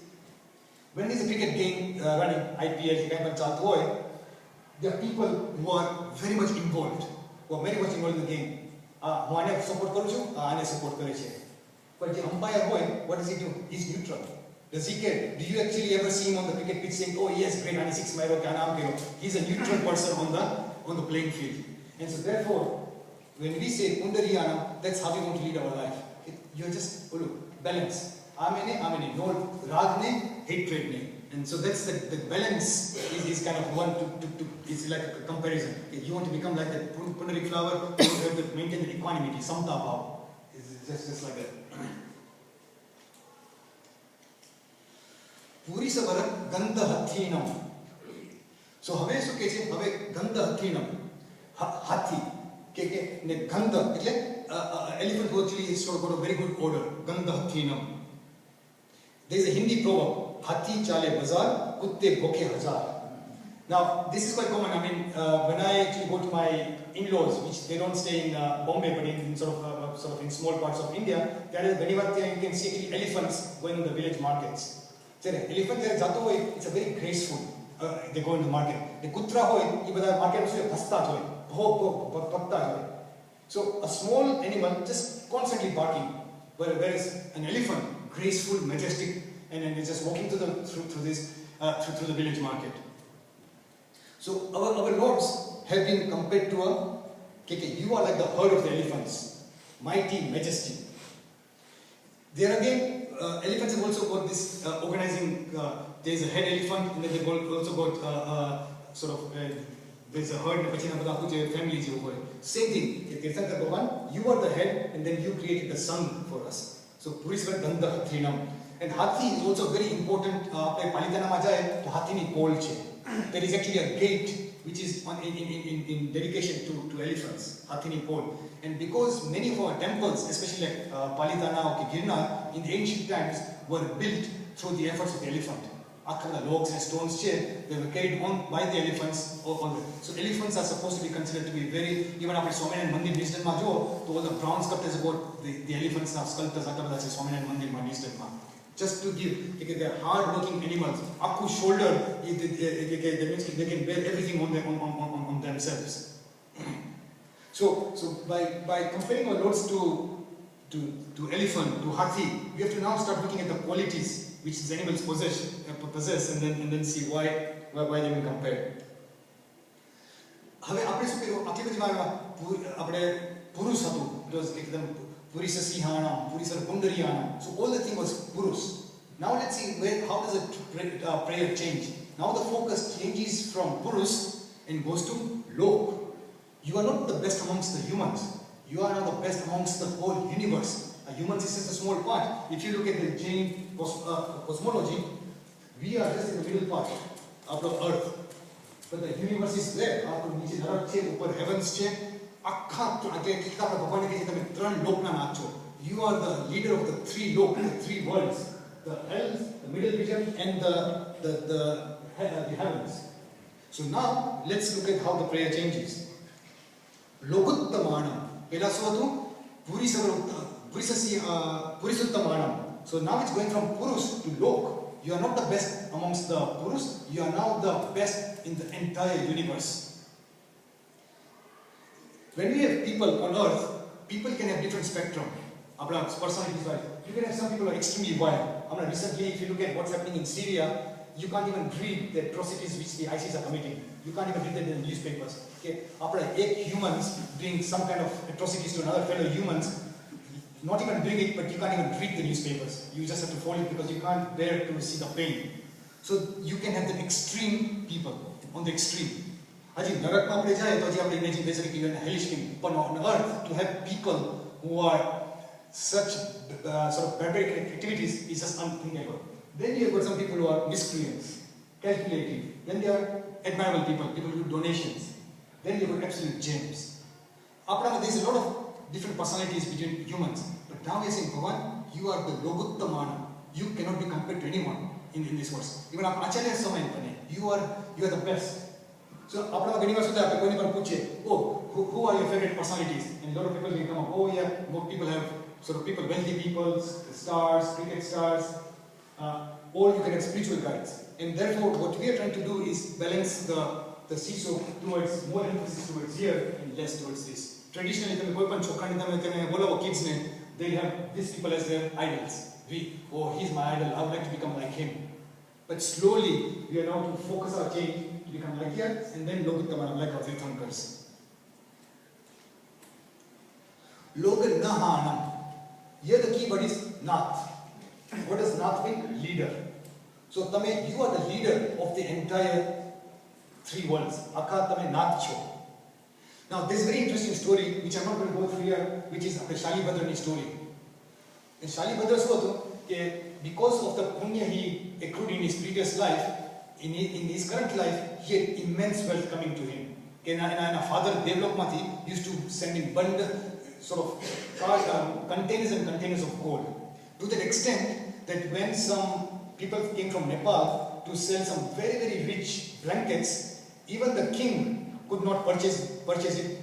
[SPEAKER 1] when there's a cricket game running, IPL, there are people who are very much involved, in the game. I support I support but the umpire boy, what does he do? He's neutral. Does he care? Do you actually ever see him on the cricket pitch saying, oh yes, great 96 mile, he's a neutral person on the playing field. And so therefore, when we say Pundariyana, that's how we want to lead our life. You're just balance. Amene, no ragne, hatred ne. And so that's the balance is kind of one to it's like a comparison. You want to become like that Pundarik flower, you have to maintain the equanimity, samta bhav. It's just like that. Purisavara gandha hathinam. So have so keche have gandha hathinam. Hathi. Ke ne gandha એટલે elephant who actually is sort of got a very good odor. Gandha hathinam. There is a Hindi proverb, Hathi chale bazar, kutte bhoke hazar. Now, this is quite common. I mean, when I actually go to my in-laws, which they don't stay in Bombay, but in sort of in small parts of India, there is Ganivatya, you can see actually elephants going in the village markets. So, elephant there jato hoy, it's a very graceful. They go in the market. The kutra hoy, ye bada market usme bhasta hoy, patta hoy. So, a small animal just constantly barking, whereas an elephant, graceful, majestic, and it's just walking through the village market. So our lords have been compared to you are like the herd of the elephants, mighty, majesty. There again, elephants have also got this organizing. There's a head elephant, and then they've also got there's a herd, family. Same thing. You are the head, and then you created the sun for us. So Purisvar Gandha Hathinam. And Hathi is also very important. Hathini pole. There is actually a gate which is in dedication to elephants, Hathini pole. And because many of our temples, especially like Palitana or Girnar, in the ancient times were built through the efforts of the elephant. The logs and stones they were carried on by the elephants. So elephants are supposed to be considered to be very, even after Swaminarayan Mandir Eastern Ma jo, to all the bronze sculptures about the elephants are sculptors Swaminarayan Mandir Ma Eastern Ma. Just to give, they are hard-working animals. Akku shoulder, that means they can bear everything on themselves. So by comparing our lords to elephant, to Hathi, we have to now start looking at the qualities which these animals possess and then see why they will compare. હવે આપણે શું કર્યું આટલી બધી વાર આપણે પુરુષ હતું it was એકદમ પુરીસ સિંહાણા પુરીસ પુંડરીયાણા so all the thing was purus. Now let's see how does a prayer change. Now the focus changes from purus and goes to lok. You are not the best amongst the humans, you are not the best amongst the whole universe. A human is just a small part. If you look at the Jain cosmology, we are just in the middle part of the earth. But the universe is there. After niche dharat che, upar heavens che, akha kita bhagwan ke તમે ત્રણ લોકના નાચો. You are the leader of the three lok, the three worlds, the hells, the middle region, and the heavens. So now let's look at how the prayer changes. Lokuttamanam. Pehla suvatu Purisuttamanam. So now it's going from Purus to Lok. You are not the best amongst the Purus, you are now the best in the entire universe. When we have people on earth, people can have different spectrum. Personalities wise. You can have some people who are extremely wild. Recently, if you look at what's happening in Syria, you can't even read the atrocities which the ISIS are committing. You can't even read them in the newspapers. Okay? Humans doing some kind of atrocities to another fellow humans, not even doing it, but you can't even read the newspapers. You just have to follow it because you can't bear to see the pain. So you can have the extreme people on the extreme. Imagine basically you're in a hellish king. But on earth, to have people who are such sort of barbaric activities is just unthinkable. Then you have got some people who are miscreants, calculating. Then there are admirable people who do donations. Then you have got absolute gems. There is a lot of different personalities between humans. But now we are saying, Bhagavan, you are the Loguttamana. You cannot be compared to anyone in this verse. Even Acharya Samay, you are the best. So, who are your favorite personalities? And a lot of people will come up, oh yeah, more people have sort of people, wealthy people, stars, cricket stars, or you can have spiritual guides. And therefore, what we are trying to do is balance the seesaw towards more emphasis towards here and less towards this. Traditionally, kids, they have these people as their idols. He's my idol, I would like to become like him. But slowly, we are now to focus our change to become like here, and then Loguttamana, like our Tirthankars. Loganahanam. Here the key word is Nath. What does Nath mean? Leader. So Tame, you are the leader of the entire three worlds. Akka Tame Nath Cho. Now this is a very interesting story which I am not going to go through here, which is the Shalibhadrani story. In Shalibhadra, because of the punya he accrued in his previous life, in his current life, he had immense wealth coming to him. And father Devlokmati used to send him containers and containers of gold. To that extent that when some people came from Nepal to sell some very, very rich blankets, even the king could not purchase it,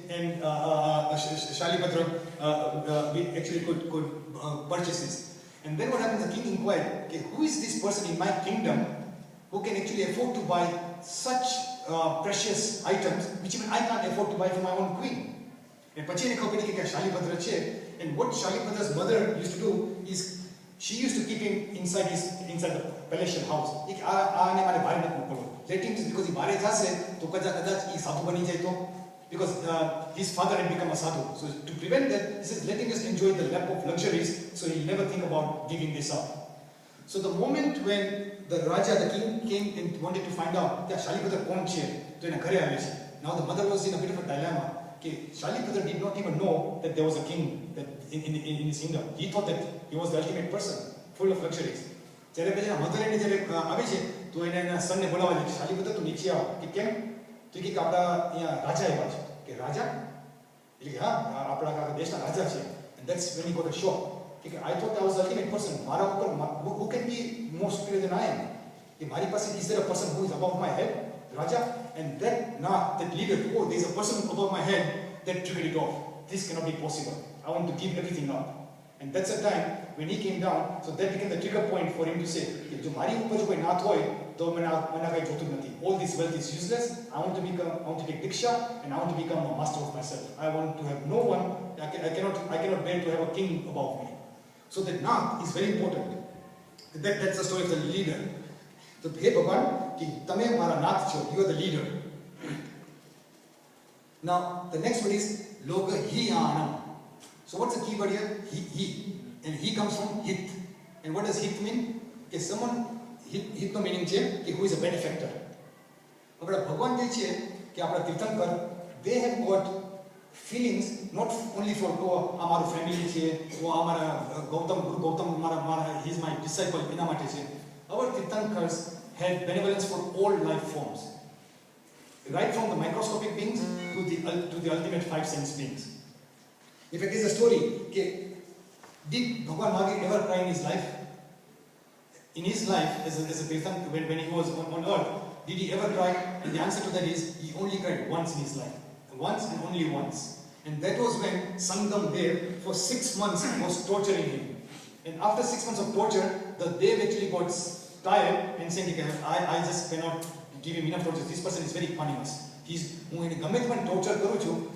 [SPEAKER 1] and Shalibhadra actually could purchase this. And then what happened, the king inquired, okay, who is this person in my kingdom who can actually afford to buy such precious items which even I can't afford to buy for my own queen? And what Shalibhadra's mother used to do is she used to keep him inside the palatial house. Let him, because he bari jase, to kadach sadhu bani jaito, because his father had become a sadhu. So to prevent that, he says, let him just enjoy the lap of luxuries, so he'll never think about giving this up. So the moment when the Raja, the king, came and wanted to find out, Shalibhadra kon che, now the mother was in a bit of a dilemma. Shalibhadra did not even know that there was a king in his kingdom. He thought that he was the ultimate person, full of luxuries. Mother તો એના સનને બોલાવવા છે શાલીપુત્ર તું નીચે આવ કે કેમ તો કે આપડા અહીંયા રાજા આવ્યા છે કે રાજા એટલે કે હા આપણા દેશના રાજા છે and that's when he got a shock કે I thought I was the ultimate person મારા ઉપર who can be more superior than I am કે મારી પાસે is there a person who is above my head raja and that leader oh there is a person above my head that triggered it off this cannot be possible I want to give everything up. And that's the time when he came down, so that became the trigger point for him to say, jo mari upar jo koi nath hoy, to mana kai jotu nathi. All this wealth is useless. I want to take diksha and I want to become a master of myself. I want to have no one. I cannot bear to have a king above me. So that nath is very important. That's the story of the leader. So hey Bhagwan, ki tame mara nath cho, you are the leader. Now the next one is loga hiyanam. So what's the key word here? He. And he comes from hit. And what does hit mean? Okay, someone, hit no meaning che, who is a benefactor. But Bhagwan che, Tirthankar, they have got feelings not only for our family che, Guru Gautam, he is my disciple, our Tirthankars have benevolence for all life forms. Right from the microscopic beings to the ultimate five sense beings. In fact, there is a story. Did Bhagwan Mahavir ever cry in his life? In his life, as a Tirthankar, when he was on earth, did he ever cry? And the answer to that is, he only cried once in his life. Once and only once. And that was when Sangam Dev, for 6 months, was torturing him. And after 6 months of torture, the Dev actually got tired and said, I just cannot give him enough torture. This person is very punishing. When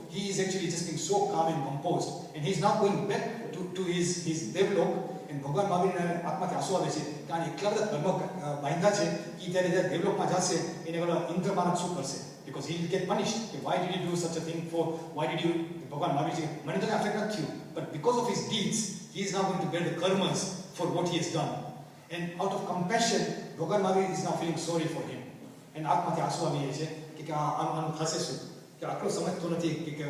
[SPEAKER 1] he is actually just being so calm and composed. And he is now going back to his Devlok. And Bhagwan Mahavir આત્માથી આંસુ આવે છે કારણ એટલા બધા કર્મ બાંધ્યા છે કે ત્યારે Devlokમાં જશે એને ઓલા ઇન્દ્રમાનવ શું કરશે because he will get punished. Why did you do such a thing for? Why did you? Bhagwan Mahavir છે મને તો affect not you, but because of his deeds, he is now going to bear the karmas for what he has done. And out of compassion, Bhagwan Mahavir is now feeling sorry for him. And આત્માથી આંસુ આવી જાય છે કે આનું થશે શું કે આટલો સમજતો નથી કે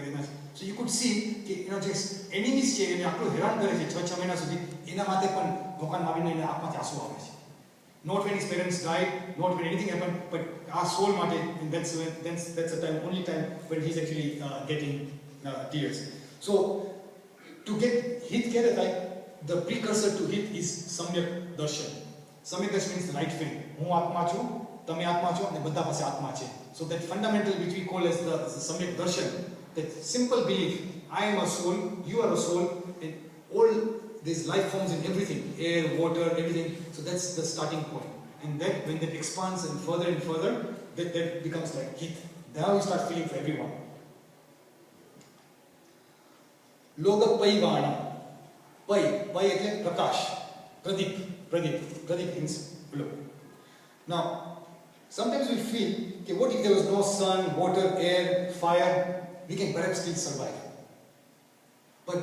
[SPEAKER 1] so you could see just enemies છે એને આટલો હેરાન કરે છે 6 મહિના સુધી એના માટે પણ ભગવાન માવીને એને આત્માથી આંસુ આવે છે not when his parents died, not when anything happened, but our soul માટે, and that's the time, only time when he's actually getting tears. So to get hit kere like the precursor to hit is Samyak Darshan. Samyak Darshan means the right way. Hu Atma chu, tame Atma chu, and badda pase Atma che. So that fundamental which we call as the Samyak Darshan, that simple belief, I am a soul, you are a soul, and all these life forms in everything, air, water, everything. So that's the starting point. And that when that expands and further, that becomes like hit. Now you start feeling for everyone. Loga Paivana. Pai એટલે પ્રકાશ, Pradeep means blue. Now, sometimes we feel, okay, what if there was no sun, water, air, fire, we can perhaps still survive. But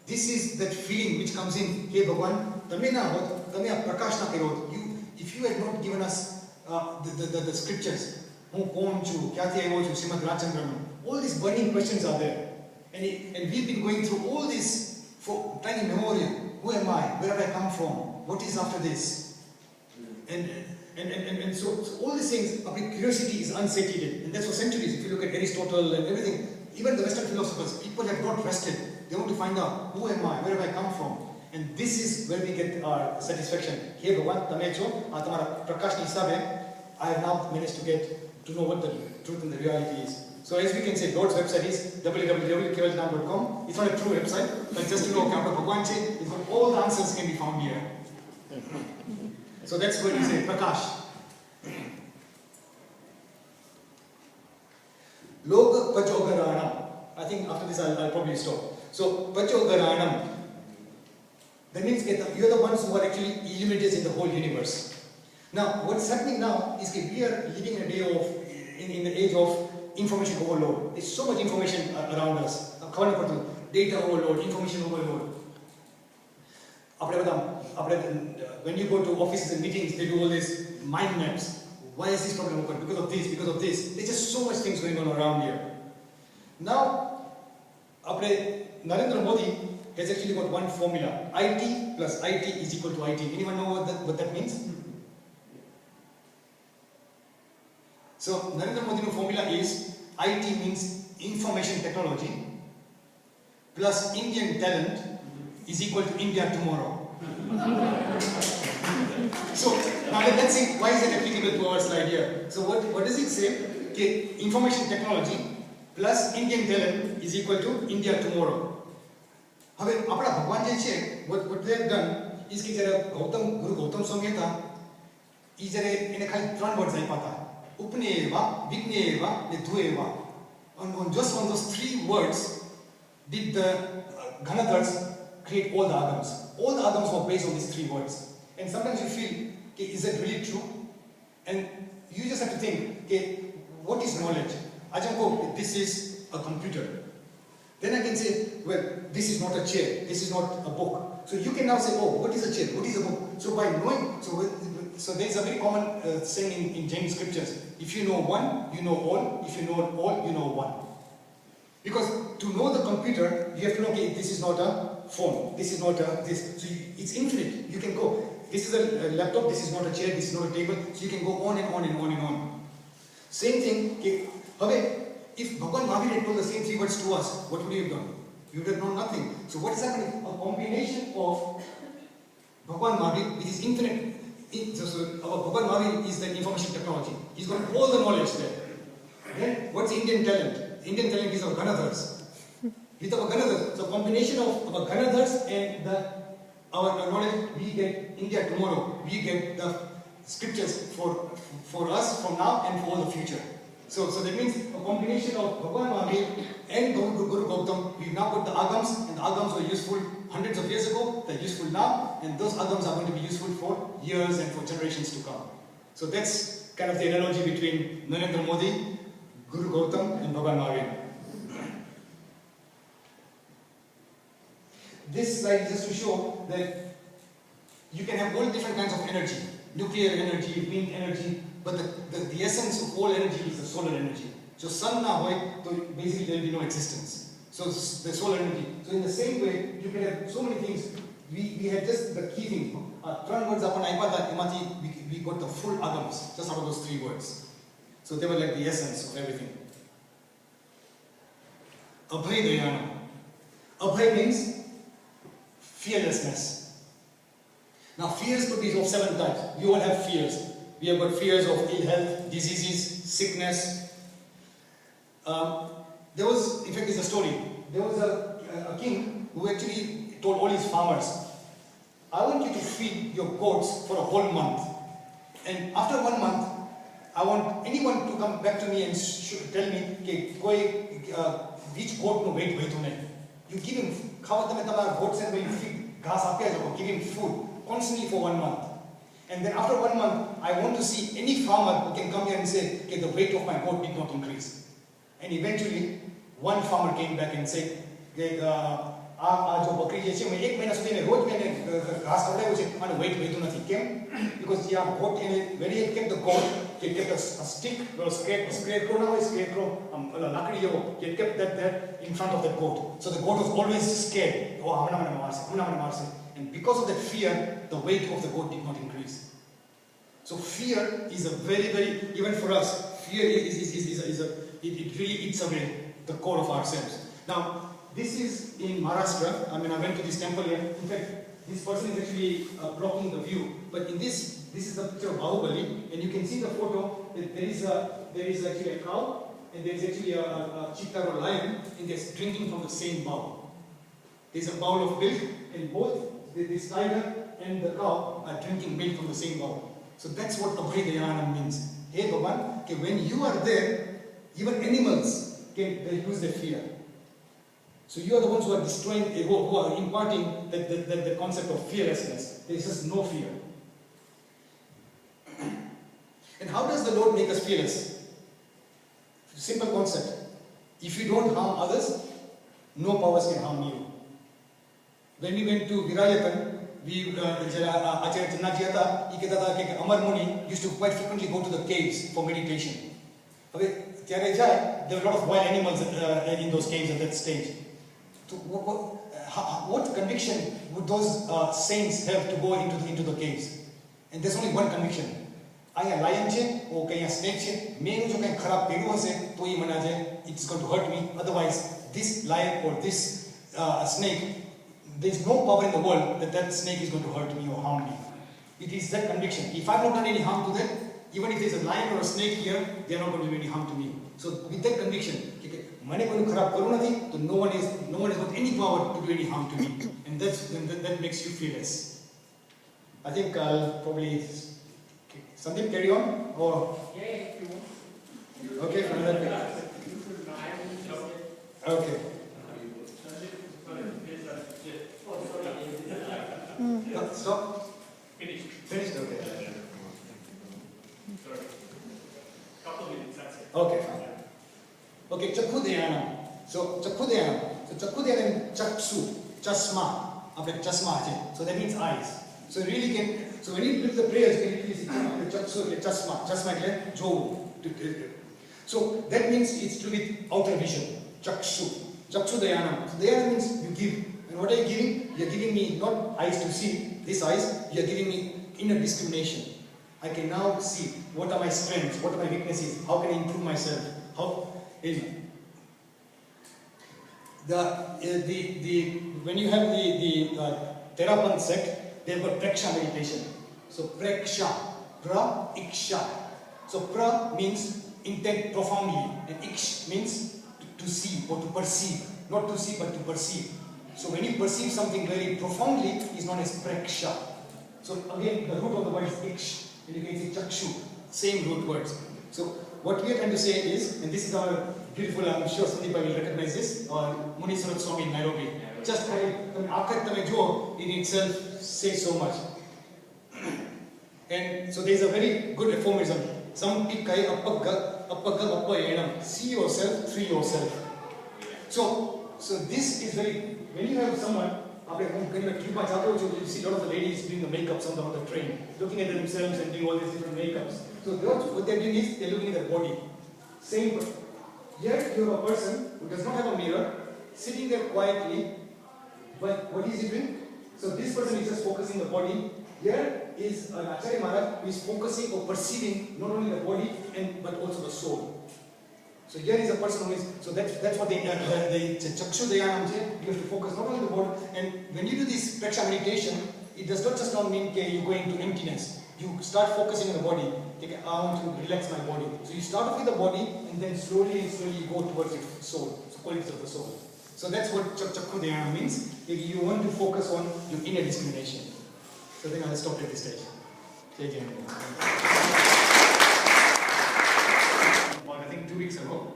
[SPEAKER 1] this is that feeling which comes in, hey Bhagwan, tame a prakash na karo. If you had not given us the scriptures, હું કોણ છું, ક્યાંથી આવ્યો છું, Shrimad રાજચંદ્રનું, all these burning questions are there. And we've been going through all this for trying to memorial. Who am I? Where have I come from? What is after this? And so all these things, our curiosity is unsatiated. And that's for centuries. If you look at Aristotle and everything, even the Western philosophers, people have not rested. They want to find out, who am I? Where have I come from? And this is where we get our satisfaction. Hey Bhagwan, tame cho, tamara prakash ni hisabe, I have now managed to get to know what the truth and the reality is. So as we can say, Lord's website is www.kevaljanam.com. It's not a true website, but just to know, Kappa Bhagwan che, it's got all the answers can be found here. So that's what we say, Prakash. Log Pachogaranam. I think after this I'll probably stop. So Pachogaranam. That means you are the ones who are actually illuminators in the whole universe. Now, what's happening now is that we are living in a day of, in the age of information overload. There's so much information around us. Data overload, information overload. When you go to offices and meetings, they do all these mind maps. Why is this problem occurred? Because of this, because of this. There's just so much things going on around here. Now, Narendra Modi has actually got one formula. IT plus IT is equal to IT. Anyone know what that means? So, Narendra Modi's formula is IT means information technology plus Indian talent is equal to India tomorrow. So, now let's see why is it applicable to our slide here. So, what does it say? Okay, information technology plus Indian talent is equal to India tomorrow. હવે આપણા ભગવાન જે છે what they have done is કે જ્યારે ગુરુ ગૌતમ સ્વામી હતા ઈ જ્યારે એને ખાલી 3 વર્ડ્સ આપ્યા હતા ઉપનેયવા વિજ્ઞેયવા ને ધુયેવા. On just on those 3 words did the Ganadhars create all the agams. All the agams were based on these 3 words. And sometimes you feel, okay, is that really true? And you just have to think, okay, what is knowledge? I just go, this is a computer. Then I can say, well, this is not a chair, this is not a book. So you can now say, oh, what is a chair, what is a book? So by knowing, so there is a very common saying in Jain scriptures, if you know one, you know all, if you know all, you know one. Because to know the computer, you have to know, okay, this is not a phone, this is not a this, so it's infinite, you can go, this is a laptop, this is not a chair, this is not a table, so you can go on and on and on and on. Same thing, okay, if Bhagwan Mahavir had told the same 3 words to us, what would you have done? You would have known nothing. So what is happening? A combination of Bhagwan Mahavir with his infinite, our Bhagwan Mahavir is the information technology. He's got all the knowledge there. Then what's Indian talent? Indian talent is our Ganadhars. With our Ganadhars, so combination of our Ganadhars and our knowledge, we get India tomorrow. We get the scriptures for us from now and for all the future. So that means a combination of Bhagwan Mahavir and Guru Gautam, we've now got the agams, and the agams were useful hundreds of years ago, they're useful now, and those agams are going to be useful for years and for generations to come. So that's kind of the analogy between Narendra Modi, Guru Gautam and Bhagwan Mahavir. This slide is just to show that you can have all different kinds of energy, nuclear energy, wind energy, but the essence of all energy is the solar energy. So sun na hoy, so basically there will be no existence. So the solar energy. So in the same way, you can have so many things. We had just the key thing. 3 words upon iPad, we got the full agams just out of those 3 words. So they were like the essence of everything. Abhay Dayanam. Abhay means fearlessness. Now fears could be of 7 types. We all have fears. We have got fears of ill health, diseases, sickness. There was, in fact, there's a story. There was a king who actually told all his farmers, I want you to feed your goats for a whole month. And after 1 month, I want anyone to come back to me and tell me, which goat no weight weight on it. You give him, goats and you feed ghas, give him food constantly for 1 month. And then after 1 month, I want to see any farmer who can come here and say, okay, the weight of my goat did not increase. And eventually, one farmer came back and said, जो बकरी जे छे मैं 1 महीना સુધી રોજ મેને ઘાસ ખવડાવ્યો છે અને weight વધ્યું નથી કેમ because the goat when he kept the goat he kept a stick or a scarecrow now scarecrow લાકડી જેવો he kept that there in front of the goat so the goat was always scared oh હમણાં મને મારશે and because of that fear the weight of the goat did not increase so fear is a very even for us fear it really eats away the core of ourselves now. This is in Maharashtra. I mean, I went to this temple here. In fact, this person is actually blocking the view. But in this is the picture of Bahubali, and you can see the photo. That there is actually a cow, and there is actually a cheetah or lion, and they're drinking from the same bowl. There's a bowl of milk, and both this tiger and the cow are drinking milk from the same bowl. So that's what Abhay Dayanam means. Hey, Bhavan, okay, when you are there, even animals can lose their fear. So you are the ones who are destroying, who are imparting the concept of fearlessness. There is just no fear. And how does the Lord make us fearless? Simple concept. If you don't harm others, no powers can harm you. When we went to Virayatan, Acharya Channajiyata, Amar Muni used to quite frequently go to the caves for meditation. There were a lot of wild animals in those caves at that stage. So what conviction would those saints have to go into the caves? And there's only one conviction. I am lion or a snake. It's going to hurt me. Otherwise, this lion or this snake, there's no power in the world that snake is going to hurt me or harm me. It is that conviction. If I've not done any harm to them, even if there's a lion or a snake here, they're not going to do any harm to me. So with that conviction, no one has got any power to do any harm to me. And that makes you fearless. I think I'll probably Sandeep carry on or
[SPEAKER 2] yeah, if you want.
[SPEAKER 1] Okay, from that way. Okay. Stop. Finished. Okay.
[SPEAKER 2] Sorry. Couple of minutes, that's it.
[SPEAKER 1] Okay, fine. Okay, Chakhu Dhyana. So Chakhu Dhyana. So Chakhu Dhyana, Chaksu, Chasma. Chasma. So that means eyes. So you really can. So when you look at the prayers, you can really see Chaksu, Chasma. Chasma is so that means it's to with outer vision. Chaksu. Chaksu Dhyana. So Dhyana means you give. And what are you giving? You're giving me not eyes to see, these eyes, you're giving me inner discrimination. I can now see what are my strengths, what are my weaknesses, how can I improve myself, how when you have the Theravada sect, they've got Preksha meditation. So Preksha, Pra, Iksha. So Pra means intent profoundly, and Iksh means to see or to perceive, not to see but to perceive. So when you perceive something very profoundly, is known as Preksha. So again, the root of the word is Iksh, and you can see Chakshu, same root words. So what we are trying to say is, and this is our beautiful, I'm sure Sandeep will recognize this, Muniswarat Swami in Nairobi. Just in itself says so much. And so there is a very good aphorism. See yourself through yourself. So this is very, when you have someone, you see a lot of the ladies doing the makeups on the train, looking at themselves and doing all these different makeups. So what they're doing is, they're looking at their body. Same. Here you have a person who does not have a mirror, sitting there quietly, but what is he doing? So this person is just focusing the body. Here is an Acharya Maharaj who is focusing or perceiving not only the body but also the soul. So here is a person who is, so that's what the Chakshu Dhyanam, you have to focus not on the body. And when you do this Praksha meditation, it does not just not mean you go into emptiness. You start focusing on the body. I want to relax my body. So you start off with the body and then slowly you go towards your soul, so qualities of the soul. So that's what Chakshu Dhyanam means. You want to focus on your inner discrimination. So I think I'll stop at this stage. Take care. Well, I think 2 weeks ago.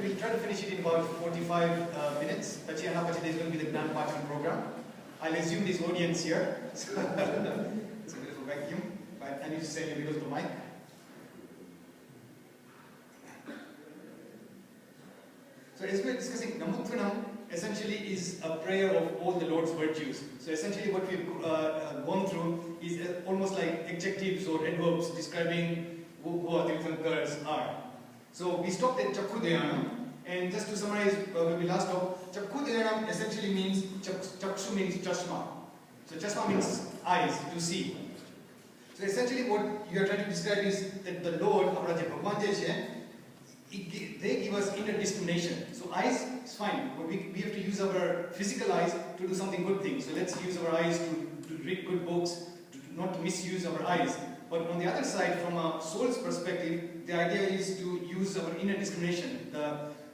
[SPEAKER 1] We'll try to finish it in about 45 minutes. Pachi and Pachi is going to be the Gnan Pacham program. I'll assume this audience here. It's a bit of a vacuum. But I need to say because of the mic. So as we're discussing, Namuthranam essentially is a prayer of all the Lord's virtues. So essentially what we've gone through is almost like adjectives or adverbs describing who our Tirthankars are. So we stopped at Chakshu Dhyanam, and just to summarize where we last stopped, Chakshu Dhyanam essentially means, Chakshu means chashma. So chashma means eyes, to see. So essentially what you are trying to describe is that the Lord, they give us inner discrimination. So eyes is fine, but we have to use our physical eyes to do something good things. So let's use our eyes to read good books, not to misuse our eyes. But on the other side, from a soul's perspective, the idea is to use our inner discrimination,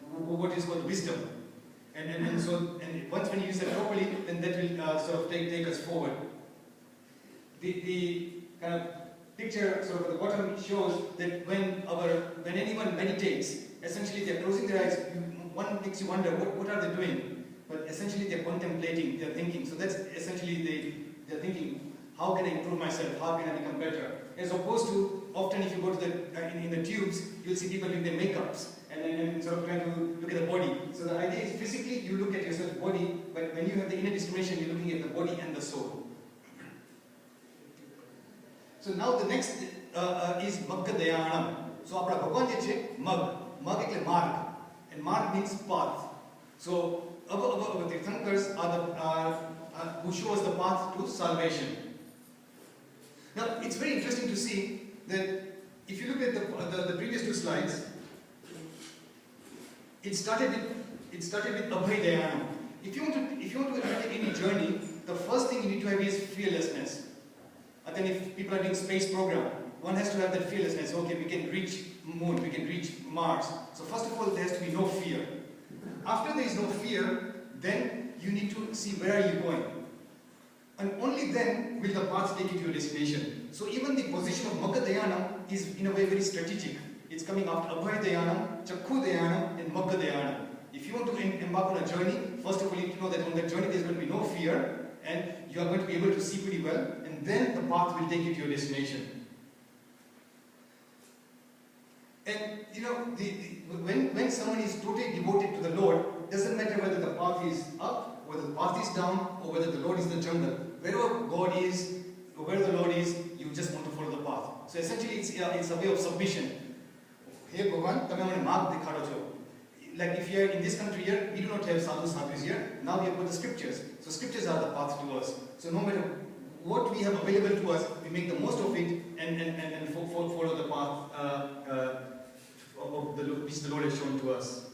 [SPEAKER 1] what is called wisdom. And once when you use that properly, then that will sort of take us forward. The kind of picture sort of at the bottom shows that when anyone meditates, essentially they're closing their eyes. One makes you wonder what are they doing, but essentially they're contemplating, they're thinking. So that's essentially they're thinking, how can I improve myself? How can I become better? As opposed to often if you go to in the tubes, you'll see people doing their makeups and sort of trying to look at the body. So the idea is physically you look at yourself body, but when you have the inner discrimination, you're looking at the body and the soul. So now the next is Magga Dhyanam. So apna Bhagwan je chhe Mag ekle marg, and marg means path. So our Tirthankars are who show us the path to salvation. Now it's very interesting to see that if you look at the previous two slides, it started with Abhay Dhyanam. If you want to undertake any journey, the first thing you need to have is fearlessness. And then if people are doing space program, one has to have that fearlessness. Okay, we can reach moon, we can reach Mars. So first of all, there has to be no fear. After there is no fear, then you need to see where are you going. And only then will the path take you to your destination. So even the position of Magga Dhyanam is in a way very strategic. It's coming after Abhay Dhyanam, Chakshu Dhyanam and Magga Dhyanam. If you want to embark on a journey, first of all you need to know that on that journey there is going to be no fear and you are going to be able to see pretty well, and then the path will take you to your destination. And you know, when someone is totally devoted to the Lord, it doesn't matter whether the path is up, whether the path is down, or whether the Lord is in the jungle. Wherever God is, or where the Lord is, you just want to follow the path. So essentially it's a way of submission. Hey Bhagavan, tame amane marg dikhado cho. Like if you are in this country here, we do not have sadhus here. Now we have got the scriptures. So scriptures are the path to us. So no matter what we have available to us, we make the most of it and follow the path which the Lord has shown to us.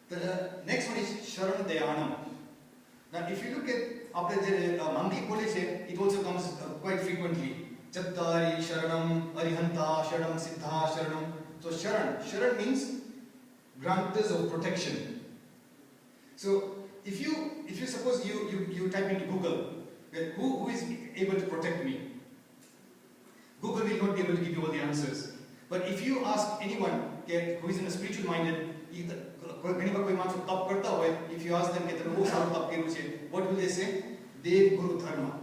[SPEAKER 1] The next one is Sharan Dhyanam. Now if you look at Mangli College, it also comes quite frequently. Chattari, Sharanam, Arihanta, Sharanam, Siddha, Sharanam. So Sharan means grantors of protection. So if you suppose you type into Google, who is able to protect me? Google will not be able to give you all the answers. But if you ask anyone who is in a spiritual minded, if you ask them what will they say? Dev, Guru, Dharma.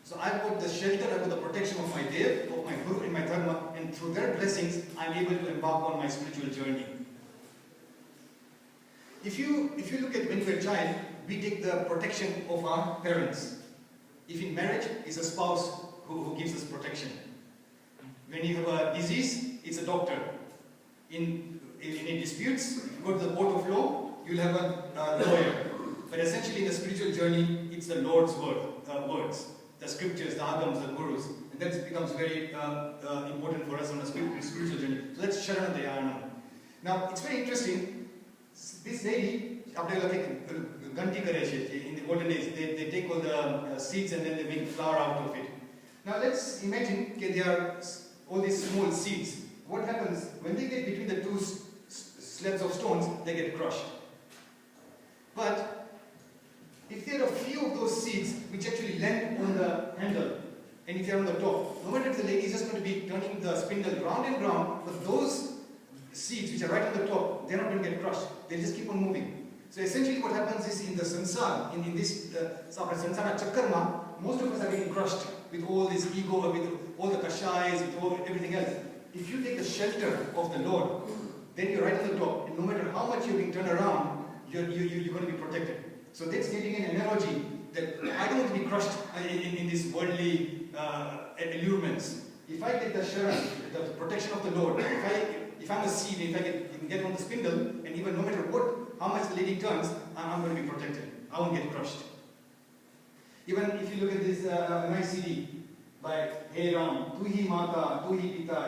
[SPEAKER 1] So I've got the shelter, I've got the protection of my Dev, of my Guru and my Dharma, and through their blessings I'm able to embark on my spiritual journey. If you look at when we're a child, we take the protection of our parents. If in marriage, it's a spouse who gives us protection. When you have a disease, it's a doctor. In in any disputes, if you go to the court of law, you'll have a lawyer. But essentially in the spiritual journey, it's the Lord's words, the scriptures, the agams, the gurus. And that becomes very important for us on a spiritual journey. So that's Sharana Dayana. Now, it's very interesting. This lady, in the olden days, they take all the seeds and then they make flour out of it. Now let's imagine there are all these small seeds. What happens when they get between the two slabs of stones? They get crushed. But if there are a few of those seeds which actually land on the handle, and if they are on the top, no matter if the lady is just going to be turning the spindle round and round, but those seeds which are right on the top, they're not going to get crushed. They just keep on moving. So essentially what happens is in the sansar, in this sansara chakarma, most of us are getting crushed with all this ego, with all the kashais, with everything else. If you take the shelter of the Lord, then you're right on the top. And no matter how much you're being turned around, you're going to be protected. So that's giving an analogy that I don't want to be crushed in these worldly allurements. If I get the Sharan, the protection of the Lord, if I'm a seed, if I can get on the spindle, and even no matter how much the lady turns, I'm going to be protected. I won't get crushed. Even if you look at this nice CD by Hey Ram, Tu Hi Mata, Tu Hi Pita,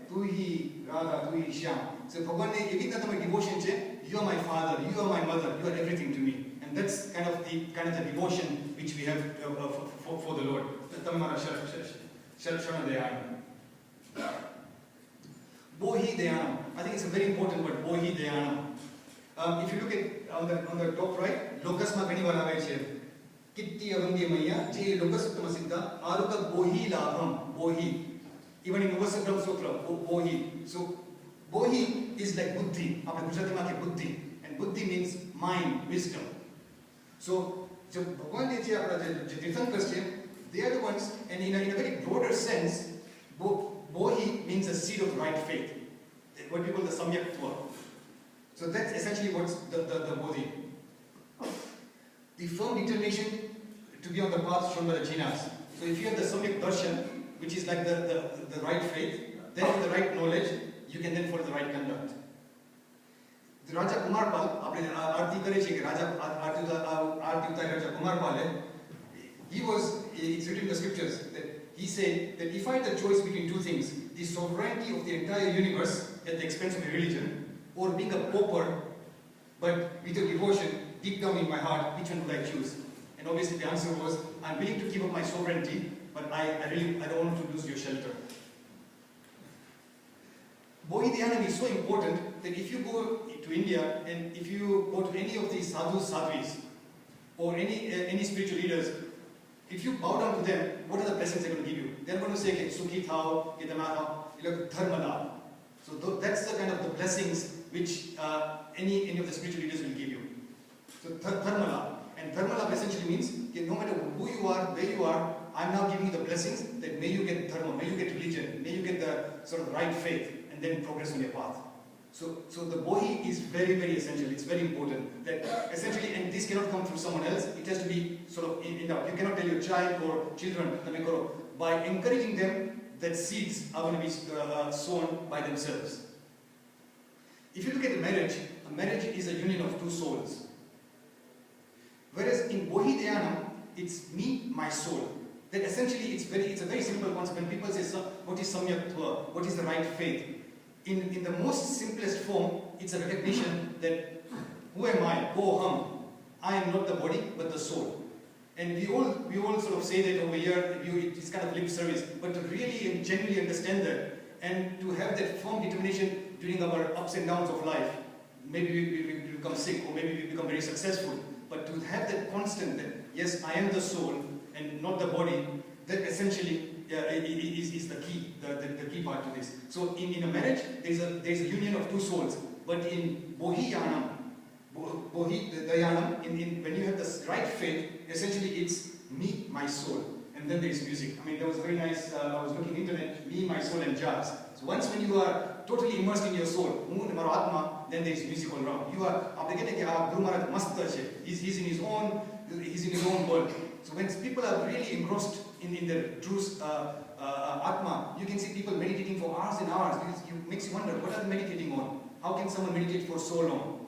[SPEAKER 1] Tu Hi Radha, Tu Hi Shyam. So Bhagavan ne evi kind of devotion che, you are my father, you are my mother, you are everything to me. And that's kind of the devotion which we have for the Lord. Bohi Dayanam. I think it's a very important word, Bohi Dayanam. If you look at on the top right, Lokasma Ganivar Avaiche. Kitti Avandi Maya, J. Lokasuttama Siddha, Aruka Bohi Labham, Bohi. Even in Uvasakram Sutra, Bohi. So, Bohi is like Buddhi, Apne Gujarati ma ke Buddhi. And Buddhi means mind, wisdom. So, Bhagavan ne je apna je Tirthankars che, they are the ones, and in a very broader sense, Bohi means a seed of right faith. What we call the Samyaktva. So that's essentially what's the Bodhi. The firm determination to be on the path shown by the Jinas. So if you have the Samyak Darshan, which is like the right faith, then with the right knowledge, you can then follow the right conduct. The Raja Kumarpal, apne aarti kare che Raja aarti utai Raja Kumarpal, it's written in the scriptures that he said that if I had the choice between two things, the sovereignty of the entire universe at the expense of a religion, or being a pauper, but with a devotion deep down in my heart, which one would I choose? And obviously the answer was, I'm willing to give up my sovereignty, but I don't want to lose your shelter. Bodhidhyana is so important that if you go to India and if you go to any of these sadhus, sadhvis, or any spiritual leaders, if you bow down to them, what are the blessings they're going to give you? They're going to say, okay, Sukhi Thao, Yedamata, Dharmala. So that's the kind of the blessings which any of the spiritual leaders will give you. So Dharmala. And Dharmala essentially means, okay, no matter who you are, where you are, I'm now giving you the blessings that may you get dharma, may you get religion, may you get the sort of right faith, and then progress on your path. So the Bohi is very, very essential. It's very important that essentially, and this cannot come through someone else. It has to be sort of you cannot tell your child or children by encouraging them that seeds are going to be sown by themselves. If you look at a marriage is a union of two souls. Whereas in Bodhidhyana, it's me, my soul. That essentially it's a very simple concept. When people say, what is Samyaktva? What is the right faith? In the most simplest form, it's a recognition that who am I? Ko hum. I am not the body, but the soul. And we all sort of say that over here, it's kind of lip service. But to really and genuinely understand that, and to have that firm determination during our ups and downs of life, maybe we become sick, or maybe we become very successful, but to have that constant that, yes, I am the soul, and not the body, that essentially is the key, the key part to this. So in a marriage, there's a union of two souls. But in Bodhidhyana, when you have this right faith, essentially it's me, my soul. And then there's music. I mean, that was very nice. I was looking internet, me, my soul, and jazz. So once when you are totally immersed in your soul, then there's music all around. You are, Guru Maharaj Mast, he's in his own world. So when people are really engrossed in their true Atma, you can see people meditating for hours and hours. It makes you wonder, what are they meditating on?
[SPEAKER 3] How can someone meditate for so long?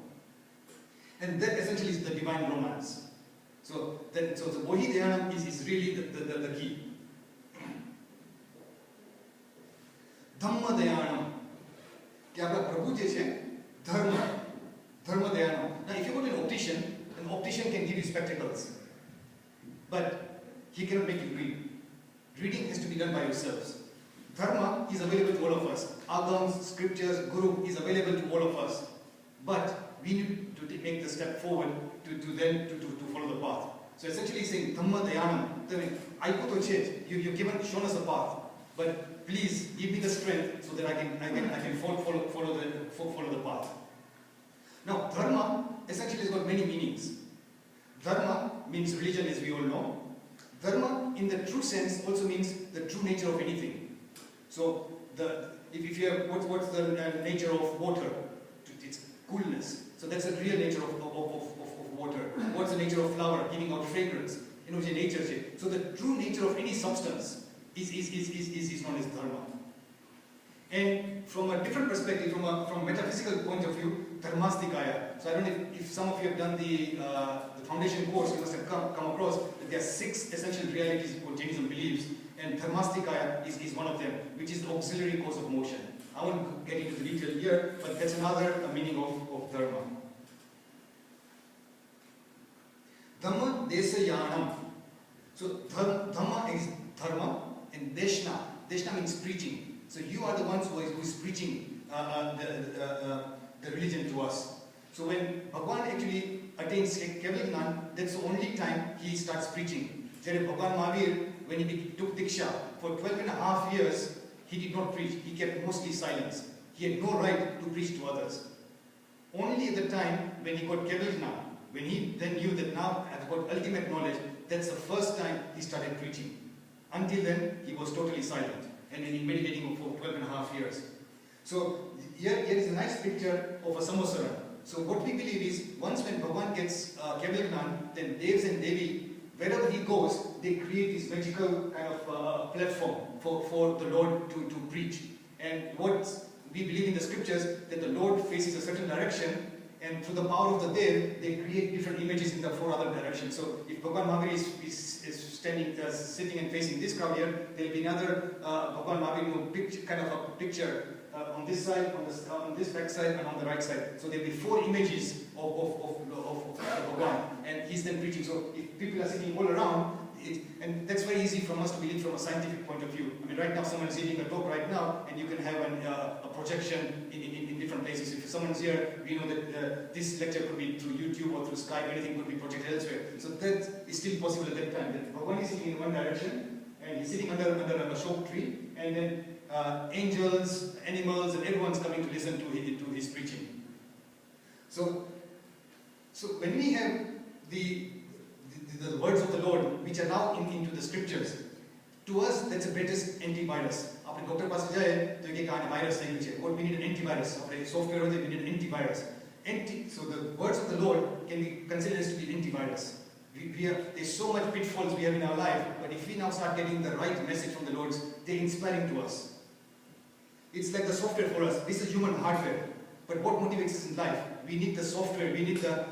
[SPEAKER 3] And that essentially is the divine romance. So the Bohi Dhyanam is really the key. Dhamma Dhyanam. कि आपका प्रभु जैसे धर्म Dhyanam. Now if you go to an optician can give you spectacles, but he cannot make you read. Reading has to be done by yourselves. Dharma is available to all of us. Agams, scriptures, Guru is available to all of us. But we need to make the step forward to follow the path. So essentially saying Dhamma Dhyanam. I put on change. You've shown us a path, but please give me the strength so that I can follow the path. Now Dharma essentially has got many meanings. Dharma means religion, as we all know. Dharma in the true sense also means the true nature of anything. So if you have what's the nature of water? It's coolness. So that's the real nature of water. What's the nature of flower? Giving out fragrance. Nature. So the true nature of any substance is known as dharma. And from a different perspective, from a metaphysical point of view, dharmastikaya. So I don't know if some of you have done the foundation course, you must have come across that there are 6 essential realities what Jainism believes, and dharmastikaya is one of them, which is the auxiliary cause of motion. I won't get into the detail here, but that's another meaning of dharma. Dhamma Desayanam. So Dhamma is dharma, and Deshna. Deshna means preaching. So you are the ones who is preaching the religion to us. So when Bhagwan actually attains Keval Gnan, that's the only time he starts preaching. Bhagwan Mahavir, when he took Diksha, for 12.5 years, he did not preach. He kept mostly silence. He had no right to preach to others. Only at the time when he got Keval Gnan, when he then knew that now I've got ultimate knowledge, that's the first time he started preaching. Until then, he was totally silent. And then he meditating for 12.5 years. So here is a nice picture of a Samosaran. So what we believe is, once when Bhagwan gets Keval Gnan, then Devs and Devi, wherever he goes, they create this magical kind of platform for the Lord to preach. And what we believe in the scriptures, that the Lord faces a certain direction, and through the power of the Dev, they create different images in the 4 other directions. So if Bhagwan Mahavir is standing, sitting and facing this crowd here, there will be another Bhagwan Mahavir kind of a picture on this side, on this back side, and on the right side. So there will be 4 images of Bhagwan, and he's then preaching. So if people are sitting all around, and that's very easy for us to believe from a scientific point of view. I mean, right now someone is giving a talk right now, and you can have a projection in different places. If someone's here, we know that this lecture could be through YouTube or through Skype, anything could be projected elsewhere. So that is still possible at that time. That Bhagwan is sitting in one direction, and he's sitting under a shok tree, and then angels, animals, and everyone's coming to listen to his preaching. So when we have the words of the Lord, which are now into the scriptures, to us that's the greatest antivirus. After Dr. Pass jaye, to ek virus nahi chahiye. What we need an antivirus. After software we need an antivirus. So the words of the Lord can be considered as to be antivirus. There's so much pitfalls we have in our life, but if we now start getting the right message from the Lord, they're inspiring to us. It's like the software for us. This is human hardware. But what motivates us in life? We need the software, we need the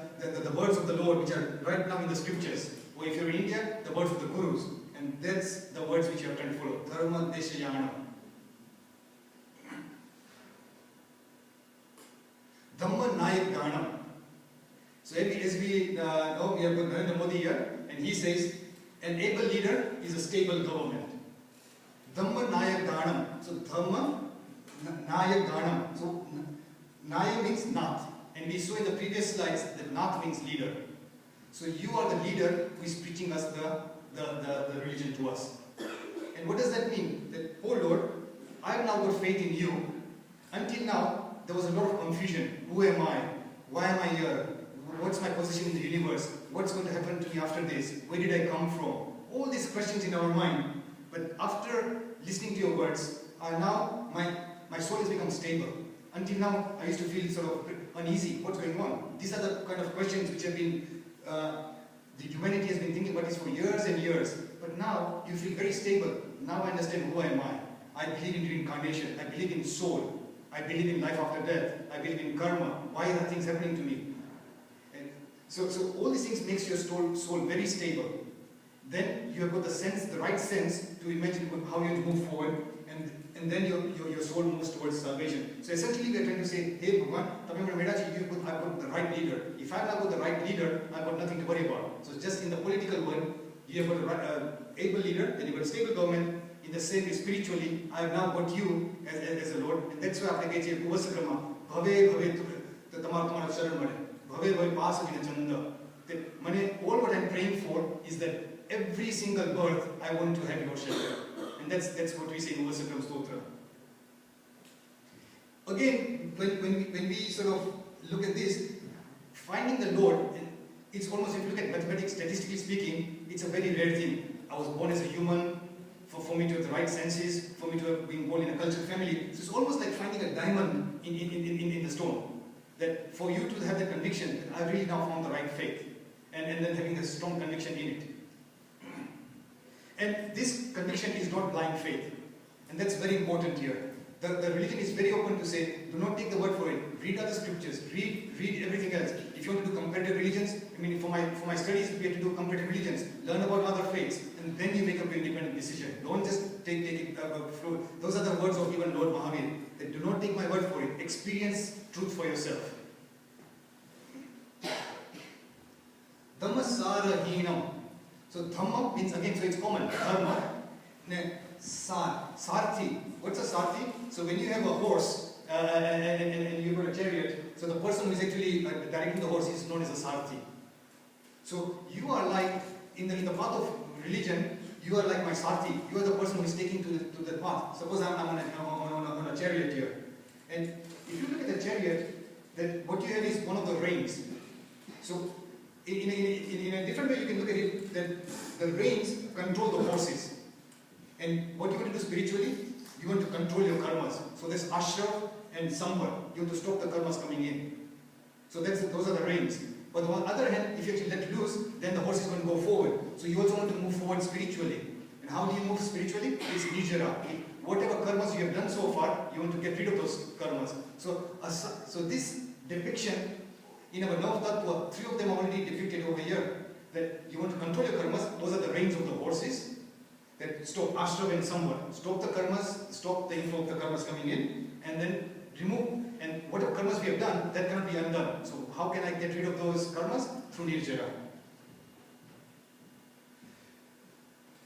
[SPEAKER 3] words of the Lord, which are right now in the scriptures. Or if you're in India, the words of the Gurus. And that's the words which you have to follow. Dharma Deshayana. Dhamma Nayak Ganam. So as we know, we have got Narendra Modi here, and he says, an able leader is a stable government. Dhamma Nayak Ganam. So Dhamma Nayak Ganam. So Naya means Nath. And we saw in the previous slides that Nath means leader. So you are the leader who is preaching us the religion to us. And what does that mean? That, oh Lord, I have now got faith in you. Until now, there was a lot of confusion. Who am I? Why am I here? What's my position in the universe? What's going to happen to me after this? Where did I come from? All these questions in our mind. But after listening to your words, now my soul has become stable. Until now, I used to feel sort of uneasy. What's going on? These are the kind of questions which have been, the humanity has been thinking about this for years and years. But now, you feel very stable. Now I understand who am I. I believe in reincarnation. I believe in soul. I believe in life after death. I believe in karma. Why are things happening to me? And so all these things makes your soul very stable. Then you have got the right sense to imagine how you move forward, and then your soul moves towards salvation. So essentially we are trying to say, hey Bhagwan, I've got the right leader. If I've not got the right leader, I've got nothing to worry about. So just in the political world, you have got a right, able leader, then you've got a stable government. In the same way, spiritually, I have now got you as a Lord. And that's why I say, Uvasakrama, Bhave Bhave Tamar Sharan Mare, Bhave Bhave Pasavina Chanda. All what I'm praying for is that every single birth I want to have your shelter. And that's what we say in Uvasakram Stotra. Again, when we sort of look at this, finding the Lord, it's almost, if you look at mathematics, statistically speaking, it's a very rare thing. I was born as a human, for me to have the right senses, for me to have been born in a cultured family. So it's almost like finding a diamond in the stone. That for you to have the conviction that I've really now found the right faith, and then having a strong conviction in it. And this conviction is not blind faith. And that's very important here. The religion is very open to say, do not take the word for it. Read other scriptures. Read everything else. If you want to do comparative religions, I mean, for my studies, we have to do comparative religions. Learn about other faiths, and then you make up your independent decision. Don't just take it through. Those are the words of even Lord Mahavir. That do not take my word for it. Experience truth for yourself. Dhammasara hinam. So dhamma means, again, so it's common. Dharma. Sarthi. What's a sarthi? So when you have a horse and you've got a chariot, so the person who is actually directing the horse is known as a sarthi. So you are like, in the path of religion, you are like my sarthi. You are the person who is taking to the path. Suppose I'm on a chariot here. And if you look at the chariot, then what you have is one of the reins. So in a different way you can look at it, that the reins control the horses. And what you want to do spiritually, you want to control your karmas. So there's ashra and sambar. You want to stop the karmas coming in. So those are the reins. But on the other hand, if you actually let loose, then the horse is going to go forward. So you also want to move forward spiritually. And how do you move spiritually? It's nijara. Whatever karmas you have done so far, you want to get rid of those karmas. So this depiction, in our Nav Tattva, 3 of them are already depicted over here. That you want to control your karmas, those are the reins of the horses. That stop ashram and samvar. Stop the karmas, stop the inflow of the karmas coming in, and then remove. And whatever karmas we have done, that cannot be undone. So how can I get rid of those karmas? Through nirjara.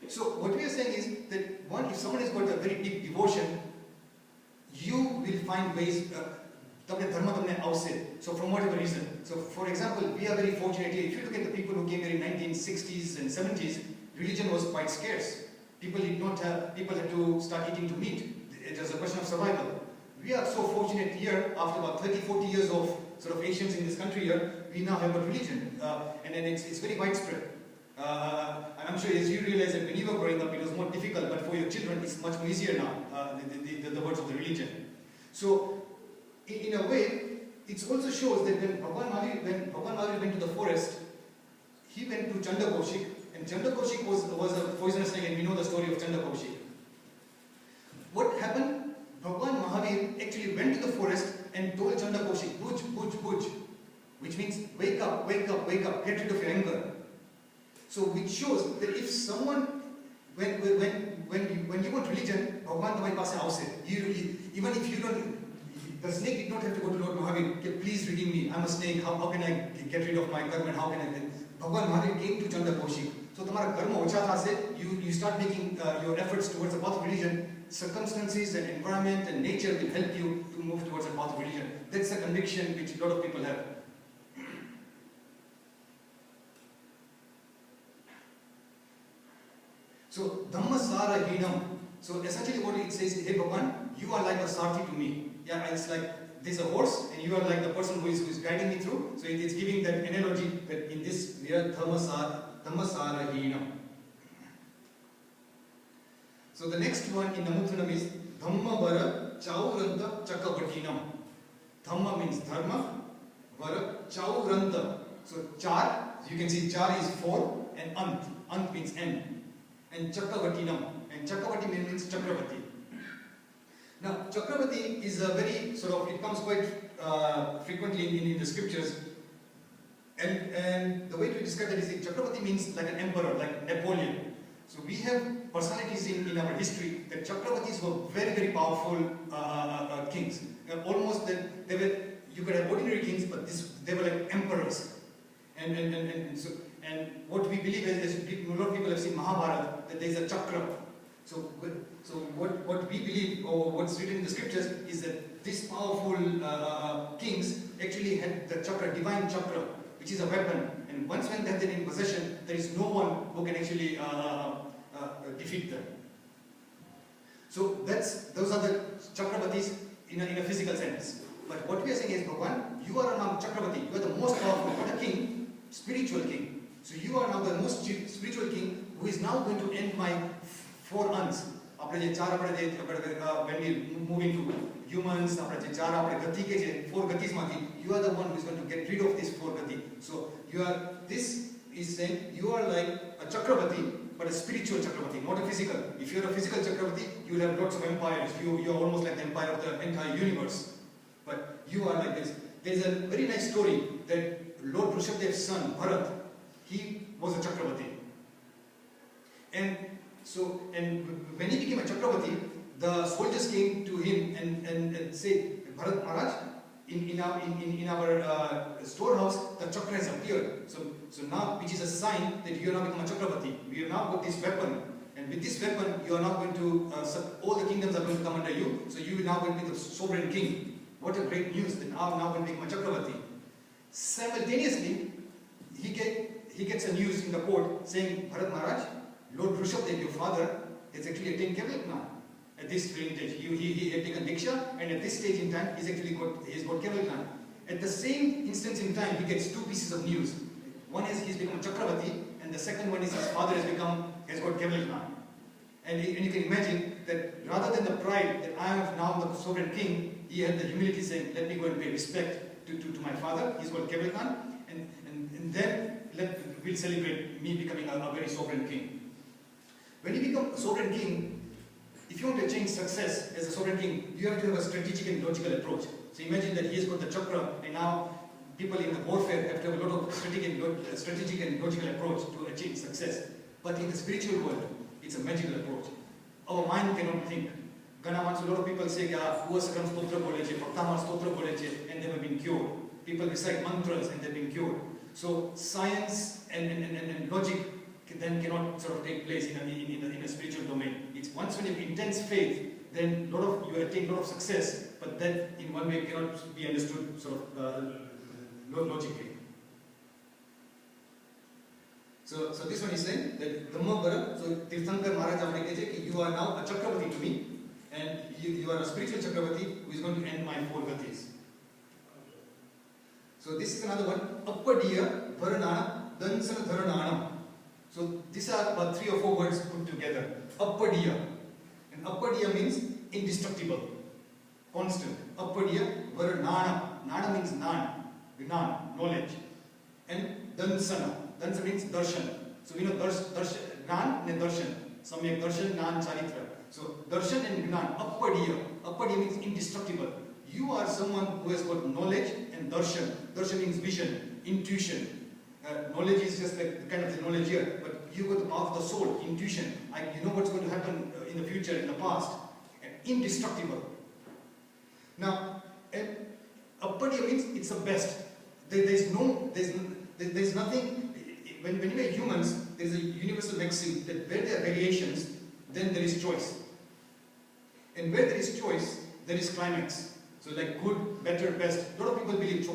[SPEAKER 3] So what we are saying is that one, if someone has got a very deep devotion, you will find ways. So from whatever reason. So for example, we are very fortunate here. If you look at the people who came here in 1960s and 70s, religion was quite scarce. People had to start eating to meat. It was a question of survival. We are so fortunate here, after about 30, 40 years of sort of Asians in this country here, we now have a religion. And it's very widespread. I'm sure as you realize that when you were growing up, it was more difficult, but for your children, it's much more easier now, the words of the religion. So, in a way, it also shows that when Bhagwan Mahavir went to the forest, he went to Chanda Kaushik, and Chanda Kaushik was a poisonous snake, and we know the story of Chanda Kaushik. What happened? Bhagwan Mahavir actually went to the forest and told Chanda Kaushik, Buj, Buj, Buj, which means wake up, wake up, wake up, get rid of your anger. So which shows that if someone, when you want religion, Bhagwan Tamari paase aavse. Even if you don't, the snake did not have to go to Lord Mahavir, okay, please redeem me, I'm a snake, how can I get rid of my karma, how can I, Bhagwan Mahavir came to Chanda Kaushik. So tomara karma ocha thase, you start making your efforts towards the path of religion, circumstances and environment and nature will help you to move towards the path of religion. That's a conviction which a lot of people have. So, Dhammasara Hinam. So, essentially what it says is, hey Bhagwan, you are like a sarthi to me. Yeah, it's like, there's a horse and you are like the person who is guiding me through. So, it's giving that analogy that in this, we are Dhammasara Hinam. So, the next one in Namutranam is Dhamma Vara Chauranta Chakapatinam. Dhamma means Dharma, Vara Chauranta. So, Char, you can see Char is 4 and Ant means end. And Chakavatinam, and Chakavati means Chakravati. Now, Chakravarti is a very sort of, it comes quite frequently in the scriptures. And the way to describe that is Chakravarti means like an emperor, like Napoleon. So we have personalities in our history that Chakravartis were very, very powerful kings. Almost they were, you could have ordinary kings, but they were like emperors. And what we believe is, a lot of people have seen Mahabharata, that there is a chakra. So what we believe, or what's written in the scriptures, is that these powerful kings actually had the chakra, divine chakra, which is a weapon. And once when they have that in possession, there is no one who can actually defeat them. So those are the Chakravartis in a physical sense. But what we are saying is, Bhagwan, you are now Chakravarti, you are the most powerful, not a king, spiritual king. So you are now the most spiritual king who is now going to end my 4 ans. When we move into humans, 4 gatis, you are the one who is going to get rid of this 4 gati. So this is saying you are like a Chakravarti, but a spiritual Chakravarti, not a physical. If you are a physical Chakravarti, you will have lots of empires. You are almost like the empire of the entire universe. But you are like this. There is a very nice story that Lord Rishabhadev's son, Bharat, he was a Chakravarti. And when he became a Chakravarti, the soldiers came to him and said, Bharat Maharaj, in our storehouse, the chakra has appeared. So now, which is a sign that you are now become a Chakravarti. We have now got this weapon. And with this weapon, you are now going to, all the kingdoms are going to come under you. So you are now going to be the sovereign king. What a great news that I am now going to become a Chakravarti. Simultaneously, he gets a news in the court saying, Bharat Maharaj, Lord Rishabhadev, your father, has actually attained Keval Gnan. At this stage, he had taken Diksha, and at this stage in time, he's got Keval Gnan. At the same instance in time, he gets 2 pieces of news. One is he's become a Chakravarti, and the second one is his father has got Keval Gnan. And you can imagine that rather than the pride that I am now the sovereign king, he had the humility saying, let me go and pay respect to my father, he's got Keval Gnan, and then we'll celebrate me becoming a very sovereign king. When you become a sovereign king, if you want to achieve success as a sovereign king, you have to have a strategic and logical approach. So imagine that he has got the chakra, and now people in the warfare have to have a lot of strategic and logical approach to achieve success. But in the spiritual world, it's a magical approach. Our mind cannot think. A lot of people say, and they have been cured. People recite mantras and they've been cured. So science and logic then cannot sort of take place in a spiritual domain. It's once when you have intense faith, then you attain a lot of success, but that in one way cannot be understood sort of logically. So this one is saying that Dhammavara, so Tirthankar Maharaj says, you are now a Chakravarti to me, and you are a spiritual Chakravarti who is going to end my 4 gatis. So this is another one, Appadiya Varanana Dansana Dharananam. So these are about 3 or 4 words put together. Appadiya. And Appadiya means indestructible, constant. Appadiya Varanana. Nana means Nan, Gnan, knowledge. And Dansana. Dansana means darshan. So we know Gnan and darshan. Samyak darshan, Gnan, Charitra. So darshan and Gnan, Appadiya. Appadiya means indestructible. You are someone who has got knowledge and darshan. Darshan means vision, intuition. Knowledge is just like the kind of the knowledge here, but you got the power of the soul, intuition. You know what's going to happen in the future, in the past. And indestructible. Now, Appadiya means it's the best. There's nothing. When we are humans, there's a universal maxim that where there are variations, then there is choice. And where there is choice, there is climax. So like good, better, best. A lot of people believe,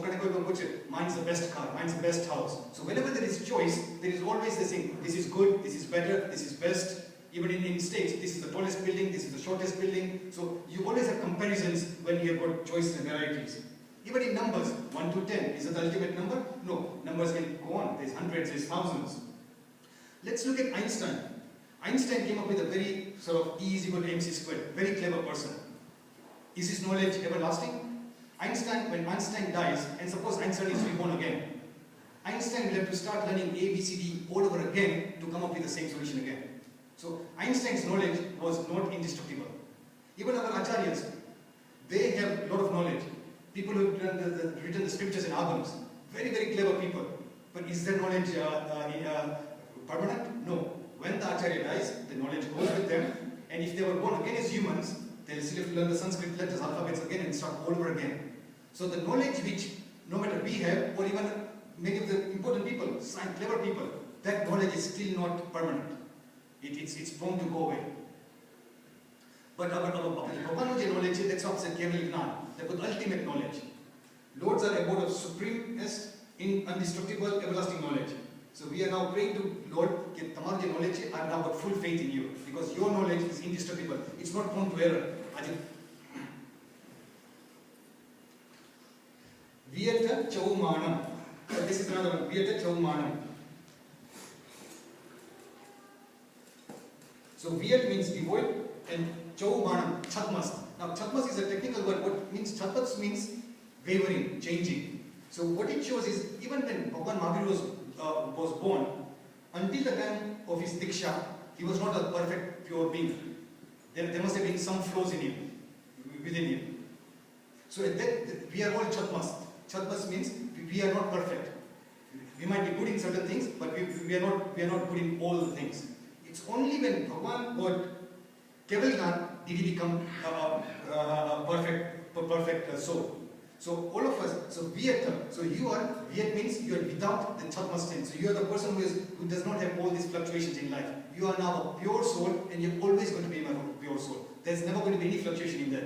[SPEAKER 3] mine's the best car, mine's the best house. So whenever there is choice, there is always this thing, this is good, this is better, this is best. Even in states, this is the tallest building, this is the shortest building. So you always have comparisons when you have got choices and varieties. Even in numbers, 1 to 10, is it the ultimate number? No, numbers can go on, there's hundreds, there's thousands. Let's look at Einstein. Einstein came up with a very sort of E is equal to mc squared, very clever person. Is his knowledge everlasting? When Einstein dies, and suppose Einstein is reborn again, Einstein will have to start learning A, B, C, D all over again to come up with the same solution again. So Einstein's knowledge was not indestructible. Even our acharyas, they have a lot of knowledge. People who have written the scriptures and albums, very, very clever people. But is their knowledge permanent? No. When the Acharya dies, the knowledge goes with them. And if they were born again as humans, they'll still have to learn the Sanskrit letters, alphabets again and start all over again. So the knowledge which, no matter we have, or even many of the important people, clever people, that knowledge is still not permanent. It's prone to go away. But our Bhagavanuja knowledge, that's what said Keval Gnan, that was ultimate knowledge. Lords are abode of supremest, indestructible, everlasting knowledge. So we are now praying to Lord, that Tamarja knowledge, I have now got full faith in you, because your knowledge is indestructible. It's not prone to error. Viyata Chaumanam. This is another one. Viyata Chaumanam. So Viyat means devoid and Chaumanam, Chatmas. Now Chatmas is a technical word. What means Chatmas means wavering, changing. So what it shows is even when Bhagavan Mahavir was born, until the time of his Diksha, he was not a perfect pure being. There must have been some flaws in him, within him. So we are all Chatmas. Chatmas means we are not perfect. We might be good in certain things, but we are not good in all the things. It's only when Bhagavan got Keval Gnan did he become a perfect soul. So all of us, so Viyata, so you are, Viyat means you are without the Chatmas sin. So you are the person who does not have all these fluctuations in life. You are now a pure soul and you're always going to be a pure soul. There's never going to be any fluctuation in that.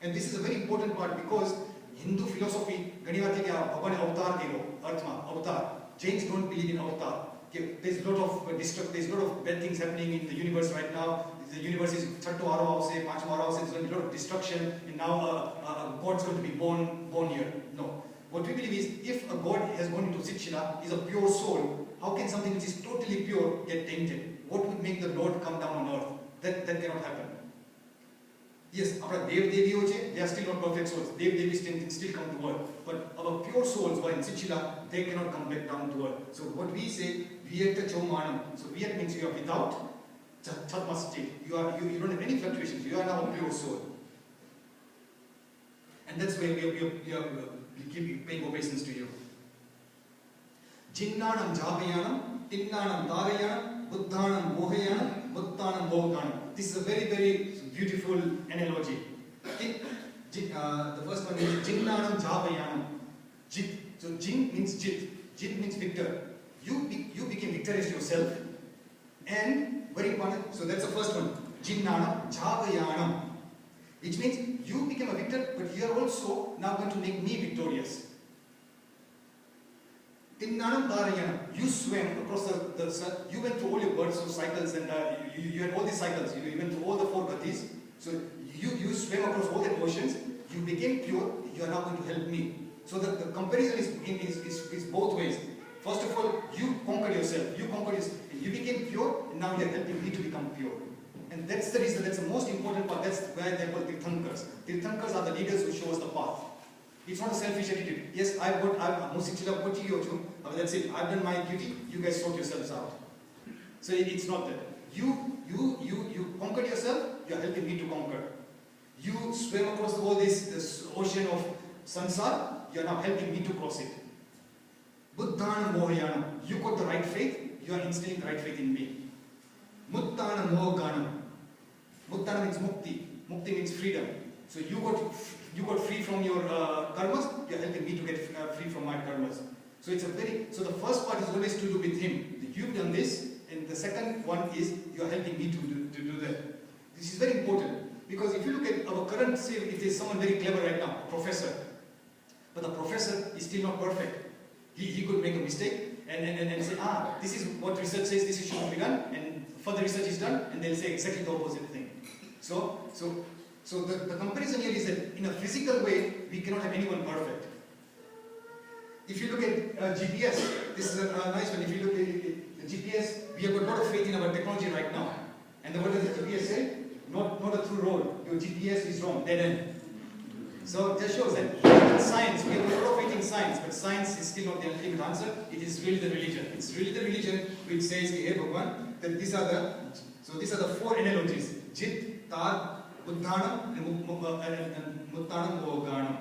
[SPEAKER 3] And this is a very important part because Hindu philosophy, Bhagavan avatar kero, Arthma, avatar. Jains don't believe in avatar. There's a lot of bad things happening in the universe right now. The universe is there's a lot of destruction, and now God's going to be born here. No. What we believe is, if a God has gone into Sikshila, is a pure soul, how can something which is totally pure get tainted? What would make the Lord come down on earth? That cannot happen. Yes, our Dev Devi, they are still not perfect souls. Dev Devi still come to earth. But our pure souls who are in Sikshila, they cannot come back down to earth. So what we say, Viyata Chaumanam. So Viyat means you are without Chatmas state. You don't have any fluctuations. You are now a pure soul. And that's why we keep paying obeisance to you. Jinnanam Jabayanam, Tinnanam Darayanam, Buddhanam Mohayanam, Muttanam Bhoganam. This is a very, very beautiful analogy. The first one is Jinnanam Jabayanam. Jit. So Jin means Jit. Jit means victor. You became victorious yourself. And very important, so that's the first one. Jinnanam Javayanam. Which means you became a victor, but you are also now going to make me victorious. Tinnanam Darayanam. You swam across the sun. You went through all your births of cycles and you had all these cycles. You went through all the 4 gatis. So you swam across all the oceans. You became pure. You are now going to help me. So the comparison is both ways. First of all, you conquered yourself. You became pure, and now you are helping me to become pure. And that's the reason, that's the most important part. That's why they are called Tirthankars. Tirthankars are the leaders who show us the path. It's not a selfish attitude. Yes, that's it. I've done my duty, you guys sort yourselves out. So it's not that. You conquered yourself, you are helping me to conquer. You swam across all this ocean of sansar, you are now helping me to cross it. Buddhanam Mohayanam. You got the right faith, you are instilling the right faith in me. Muttanam Mohaganam. Muttana means mukti. Mukti means freedom. So you got free from your karmas, you are helping me to get free from my karmas. So the first part is always to do with him. You've done this, and the second one is you are helping me to do that. This is very important, because if you look at our current, say it is someone very clever right now, a professor. But the professor is still not perfect. He could make a mistake and say, this is what research says, this should be done, and further research is done, and they'll say exactly the opposite thing. So the comparison here is that in a physical way, we cannot have anyone perfect. If you look at GPS, this is a nice one. If you look at the GPS, we have got a lot of faith in our technology right now. And what does the GPS say? Not a true road. Your GPS is wrong, dead end. So that shows that in science, we have a lot of faith in science, but science is still not the ultimate answer. It is really the religion. It's really the religion which says, hey Bhagwan, that these are the 4 analogies. Jit, Tar, Uddhanam and Muttanam Boganam.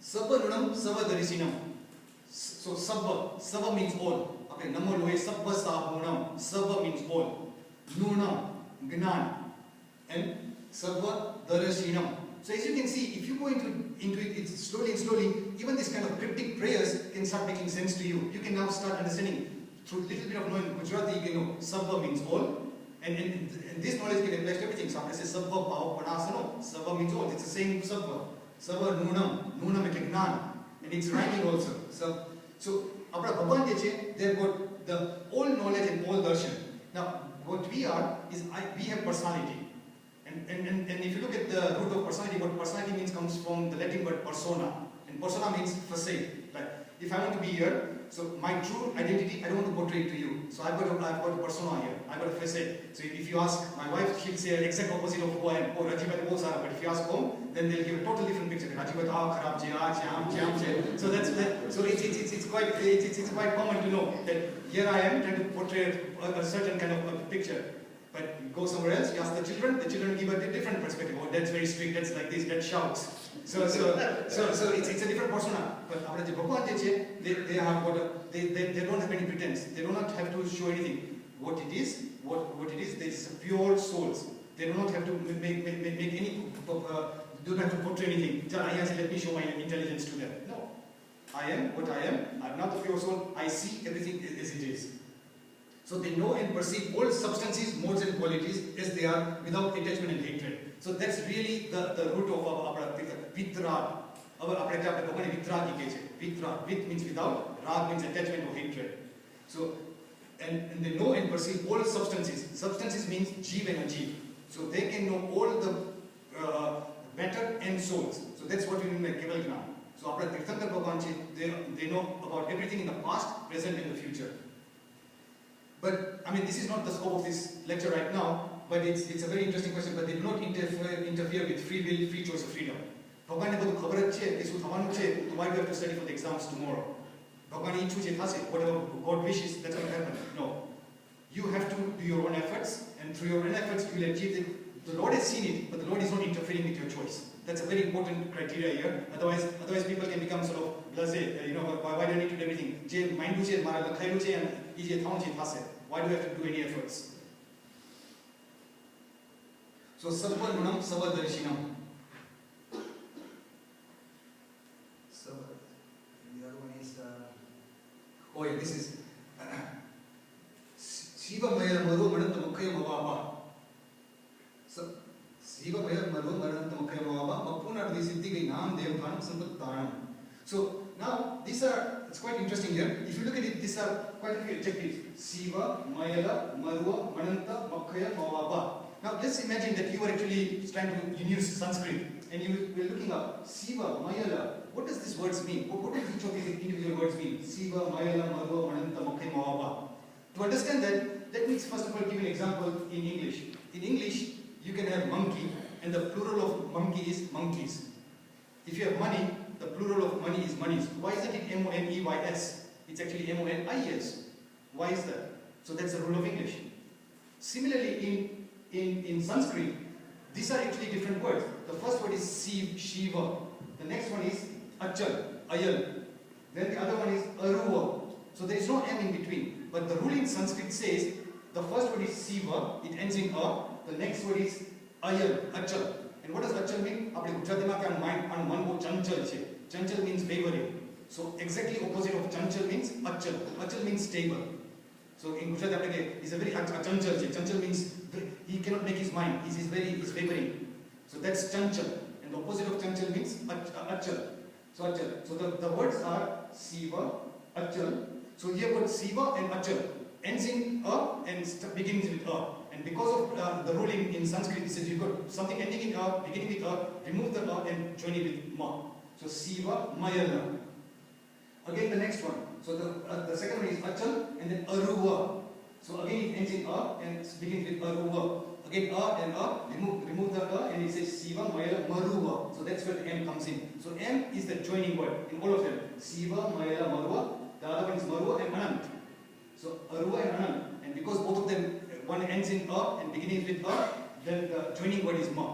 [SPEAKER 3] Sabba Nunam, Sabba Darishinam. So Sabba means all. Okay, Namo Loe Sabba Sahunam. Sabba means all. Nunam, Gnan. And Sabba Darishinam. So as you can see, if you go into it, it's slowly and slowly, even this kind of cryptic prayers can start making sense to you. You can now start understanding through a little bit of knowing Gujarati, you can know Sabba means all. And this knowledge can apply to everything. So I say Sabba Bhava Panasano. Sabba means all. It's the same Sabba. Sabba Nunam. Nunam is like Gnan. And it's rhyming also. So Apna Bhagwan Jeche, they've got the all knowledge and all darshan. Now, what we are is we have personality. And if you look at the root of personality, what personality means comes from the Latin word persona. And persona means facade. Like, if I want to be here, so my true identity, I don't want to portray it to you. So I've got a persona here. I've got a facade. So if you ask my wife, she'll say the exact opposite of who I am. Oh, Rajiv is Sara. But if you ask home, then they'll give a totally different picture. Rajiv is kharab jam. So that's that. So it's quite common to know that here I am trying to portray a certain kind of a picture. But you go somewhere else, you ask the children give a different perspective. Oh, that's very strict, that's like this, that shouts. So it's a different persona. But Bhagwan Jeche, they don't have any pretense. They do not have to show anything. What it is, there is pure souls. They do not have to make any, don't have to portray anything. Let me show my intelligence to them. No. I am what I am. I'm not the pure soul. I see everything as it is. So they know and perceive all substances, modes and qualities as they are without attachment and hatred. So that's really the root of our Vitrag. Vitrag means without, Rag means attachment or hatred. So, and they know and perceive all substances. Substances means Jeev and Ajeev. So they can know all the matter and souls. So that's what we mean by Keval Gnan. So Apna Tirthankar Bhagwan they know about everything in the past, present and the future. But, I mean, this is not the scope of this lecture right now, but it's a very interesting question, but they do not interfere with free will, free choice of freedom. Bhagwan ne બધું ખબર જ છે કે શું થવાનું છે, so why do you have to study for the exams tomorrow? Bhagwan ઈચ્છું છે થશે, whatever God wishes, that's going to happen. No. You have to do your own efforts, and through your own efforts you will achieve it. The Lord has seen it, but the Lord is not interfering with your choice. That's a very important criteria here. Otherwise people can become sort of blasé, why do I need to do everything? જે માઇન્ડું છે, મારા લખાયેલું છે, એ જે થવાનું છે થશે. Why do we have to do any efforts? So Sabba Nunam, Sabba Darishinam. The other one is, oh yeah, this is Siva Mayal Maru Mananta Mukkaya Mavaba. Siva Mayal Maru Mananta Mukkaya Mavaba, Mapuna Siddhi Nam Devdhanam Sampattanam. So now it's quite interesting here. If you look at it, these are quite a few adjectives. Siva, Mayala, Marua, Mananta, Makkaya, Mavaba. Now let's imagine that you are actually trying to use Sanskrit and you were looking up Siva, Mayala. What does these words mean? What do each of these individual words mean? Siva, Mayala, Marua, Mananta, Makkaya, Mavaba. To understand that, let me first of all give an example in English. In English, you can have monkey and the plural of monkey is monkeys. If you have money, the plural of money is monies. Why isn't it M-O-N-E-Y-S? It's actually M-O-N-I-S. Why is that? So that's the rule of English. Similarly, in Sanskrit, these are actually different words. The first word is Shiva. The next one is Achal, Ayal. Then the other one is Aruva. So there is no M in between. But the rule in Sanskrit says, the first word is Shiva, it ends in A. The next word is Ayal, Achal. And what does Achal mean? Apne Gujaratiમાં કે મન બહુ ચંચલ છે. Chanchal means wavering. So exactly opposite of chanchal means achal. Achal means stable. So in Gujarati, he's a very chanchal. Chanchal means he cannot make his mind. He's wavering. So that's chanchal. And the opposite of chanchal means achal. So achal. So the words are Siva, achal. So here got Siva and achal. Ends in A and begins with A. And because of the ruling in Sanskrit, it says you've got something ending in A, beginning with A, remove the A and join it with Ma. So Siva, Mayala. Again the next one. So the second one is Achal and then Aruva. So again it ends in A and begins with Aruva. Again A and A, remove the A and it says Siva, Mayala, Maruva. So that's where the M comes in. So M is the joining word in all of them. Siva, Mayala, Maruva. The other one is Maruva and Anant. So Aruva and Anant. And because both of them, one ends in A and beginning with A, then the joining word is ma.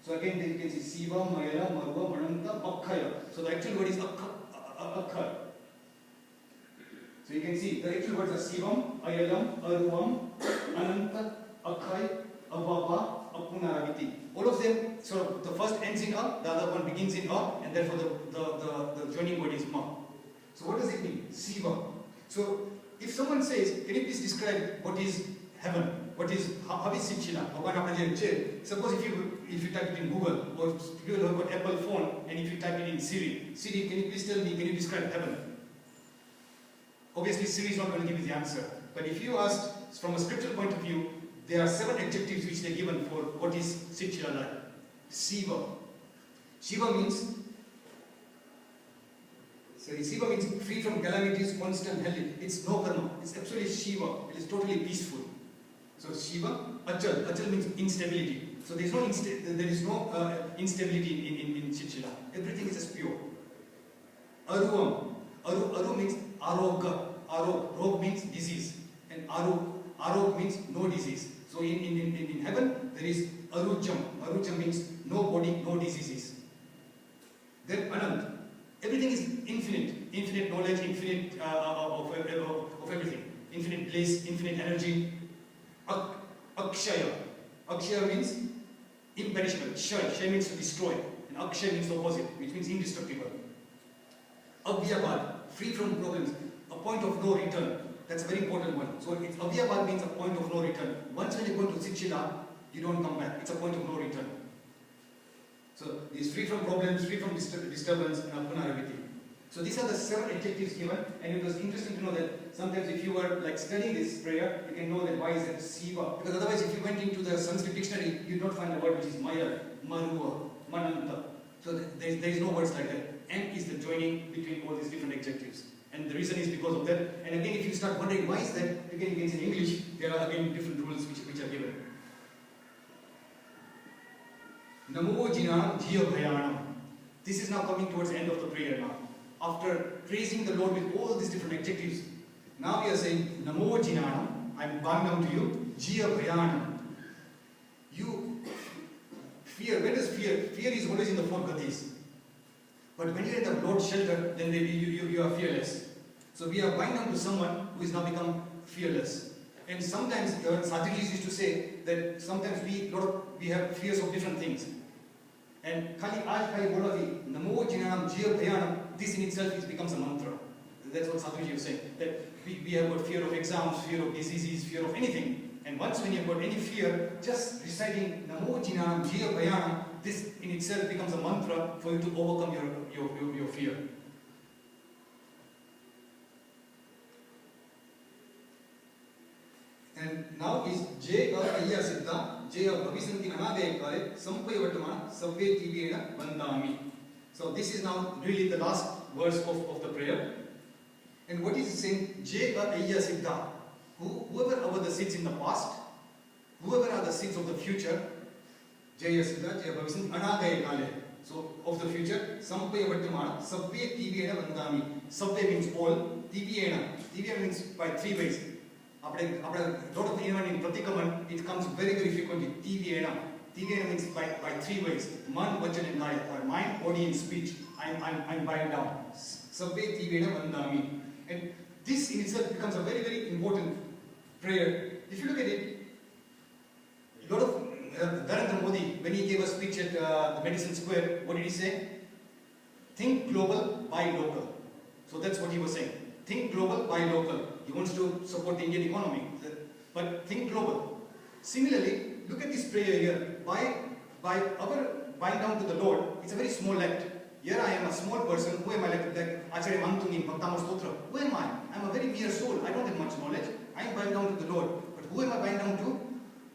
[SPEAKER 3] So again, you can see Siva, Mayala, Marva, Mananta, Akhaya. So the actual word is Akhar. So you can see the actual words are Sivam, Ayalam, Aruvam, Ananta, Akhai, Avava, Apunaragiti. All of them, so the first ends in A, the other one begins in A, and therefore the joining word is Ma. So what does it mean? Siva. So if someone says, can you please describe what is heaven? What is, how is Sitchila? Suppose if you type it in Google, or people who have got Apple phone, and if you type it in Siri, Siri, can you please tell me, can you describe heaven? Obviously Siri is not going to give you the answer. But if you ask from a scriptural point of view, there are 7 adjectives which they are given for what is Sitchila like. Siva. Shiva means, Siva means free from calamities, constant health. It's no karma. It's absolutely Shiva. It is totally peaceful. So Shiva, Achal. Achal means instability. So there is no instability in Sitchila. Everything is just pure. Aruvam. Aru means aroga. Rog means disease. And arog means no disease. So in heaven there is arujam. Arujam means no body, no diseases. Then Anant. Everything is infinite. Infinite knowledge, infinite of everything. Infinite bliss, infinite energy. Akshaya. Akshaya means imperishable. Shaya means to destroy. And Akshaya means the opposite, which means indestructible. Avyabad, free from problems. A point of no return. That's a very important one. So Avyabad means a point of no return. Once when you go to Sitchila, you don't come back. It's a point of no return. So it's free from problems, free from disturbance, and Apunaragati. So these are the 7 adjectives given, and it was interesting to know that sometimes if you were like studying this prayer, you can know that why is it Siva. Because otherwise if you went into the Sanskrit dictionary, you'd not find a word which is Maya, Maruva, Mananta. So there is no words like that. M is the joining between all these different adjectives. And the reason is because of that. And again, if you start wondering why is that, again in English, there are again different rules which are given. Namo Jinam Jiya Bhayanam. This is now coming towards the end of the prayer now. After praising the Lord with all these different adjectives, now we are saying Namo Jinanam, I'm bowing down to you, Jiya Bhayanam. You fear, where does fear? Fear is always in the 4 gatis. But when you're in the Lord's shelter, then you are fearless. So we are bowing down to someone who is now become fearless. And sometimes Sadhgurus used to say that sometimes we have fears of different things. And Kali Aj Kai Boladi, Namo Jinanam Jiya Bhayanam, this in itself becomes a mantra. That's what Sadhguru is saying. That we have got fear of exams, fear of diseases, fear of anything. And once when you've got any fear, just reciting Namo Jinanam Jiya Bhayanam, this in itself becomes a mantra for you to overcome your fear. And now is Jaya Ayya Siddha, Jaya Bhavisanti Anadaya Kale, Sampaya Vartamana, Savve Tibiyena Vandami. So this is now really the last verse of the prayer. And what is it saying? Jaya Ayya Siddha. Whoever are the seeds in the past, whoever are the seeds of the future, Jaya Siddha, Jaya Bhavisanti Anadaya Kale. So of the future, Sampaya Vartamana, Savve Tibiyena Vandami. Savve means all, Tibiyena. Tibiyena means by 3 ways. After a lot of even in Pratikaman, it comes very, very frequently. Tvena. Tvena means by 3 ways. Man, Vachan and Kaya. Or mind, body and speech. I'm bowing down. Sabbe Tvena Vandami. And this in itself becomes a very, very important prayer. If you look at it, a lot of Narendra Modi, when he gave a speech at the Madison Square, what did he say? Think global, buy local. So that's what he was saying. Think global, buy local. He wants to support the Indian economy, but think global. Similarly, look at this prayer here. By our bowing down to the Lord, it's a very small act. Here I am a small person. Who am I? Like Acharya Mantungi, Bhaktama Stotra. Who am I? I'm a very mere soul. I don't have much knowledge. I am bowing down to the Lord. But who am I bowing down to?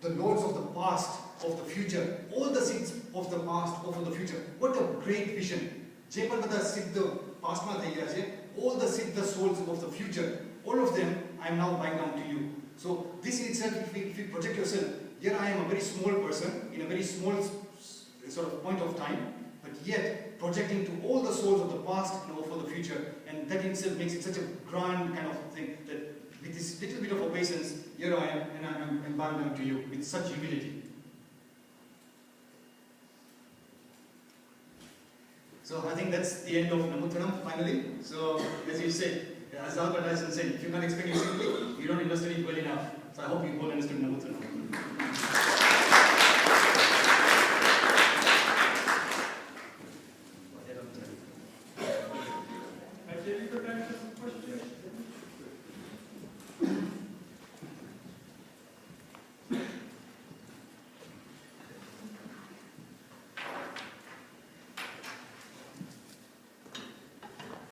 [SPEAKER 3] The Lords of the past, of the future. All the seeds of the past, of the future. What a great vision. Jayapalpada Siddha, Pastma Thayya, all the Siddha souls of the future. All of them, I am now bowing down to you. So this in itself, if you project yourself, here I am a very small person, in a very small sort of point of time, but yet projecting to all the souls of the past and for the future. And that in itself makes it such a grand kind of thing that with this little bit of obeisance, here I am and I'm bowing down to you with such humility. So I think that's the end of Namutranam finally. So as you said, as Albert Einstein said, if you can't explain it simply, you don't understand it well enough. So I hope you all understood Namutranam.
[SPEAKER 2] I tell you the time for questions.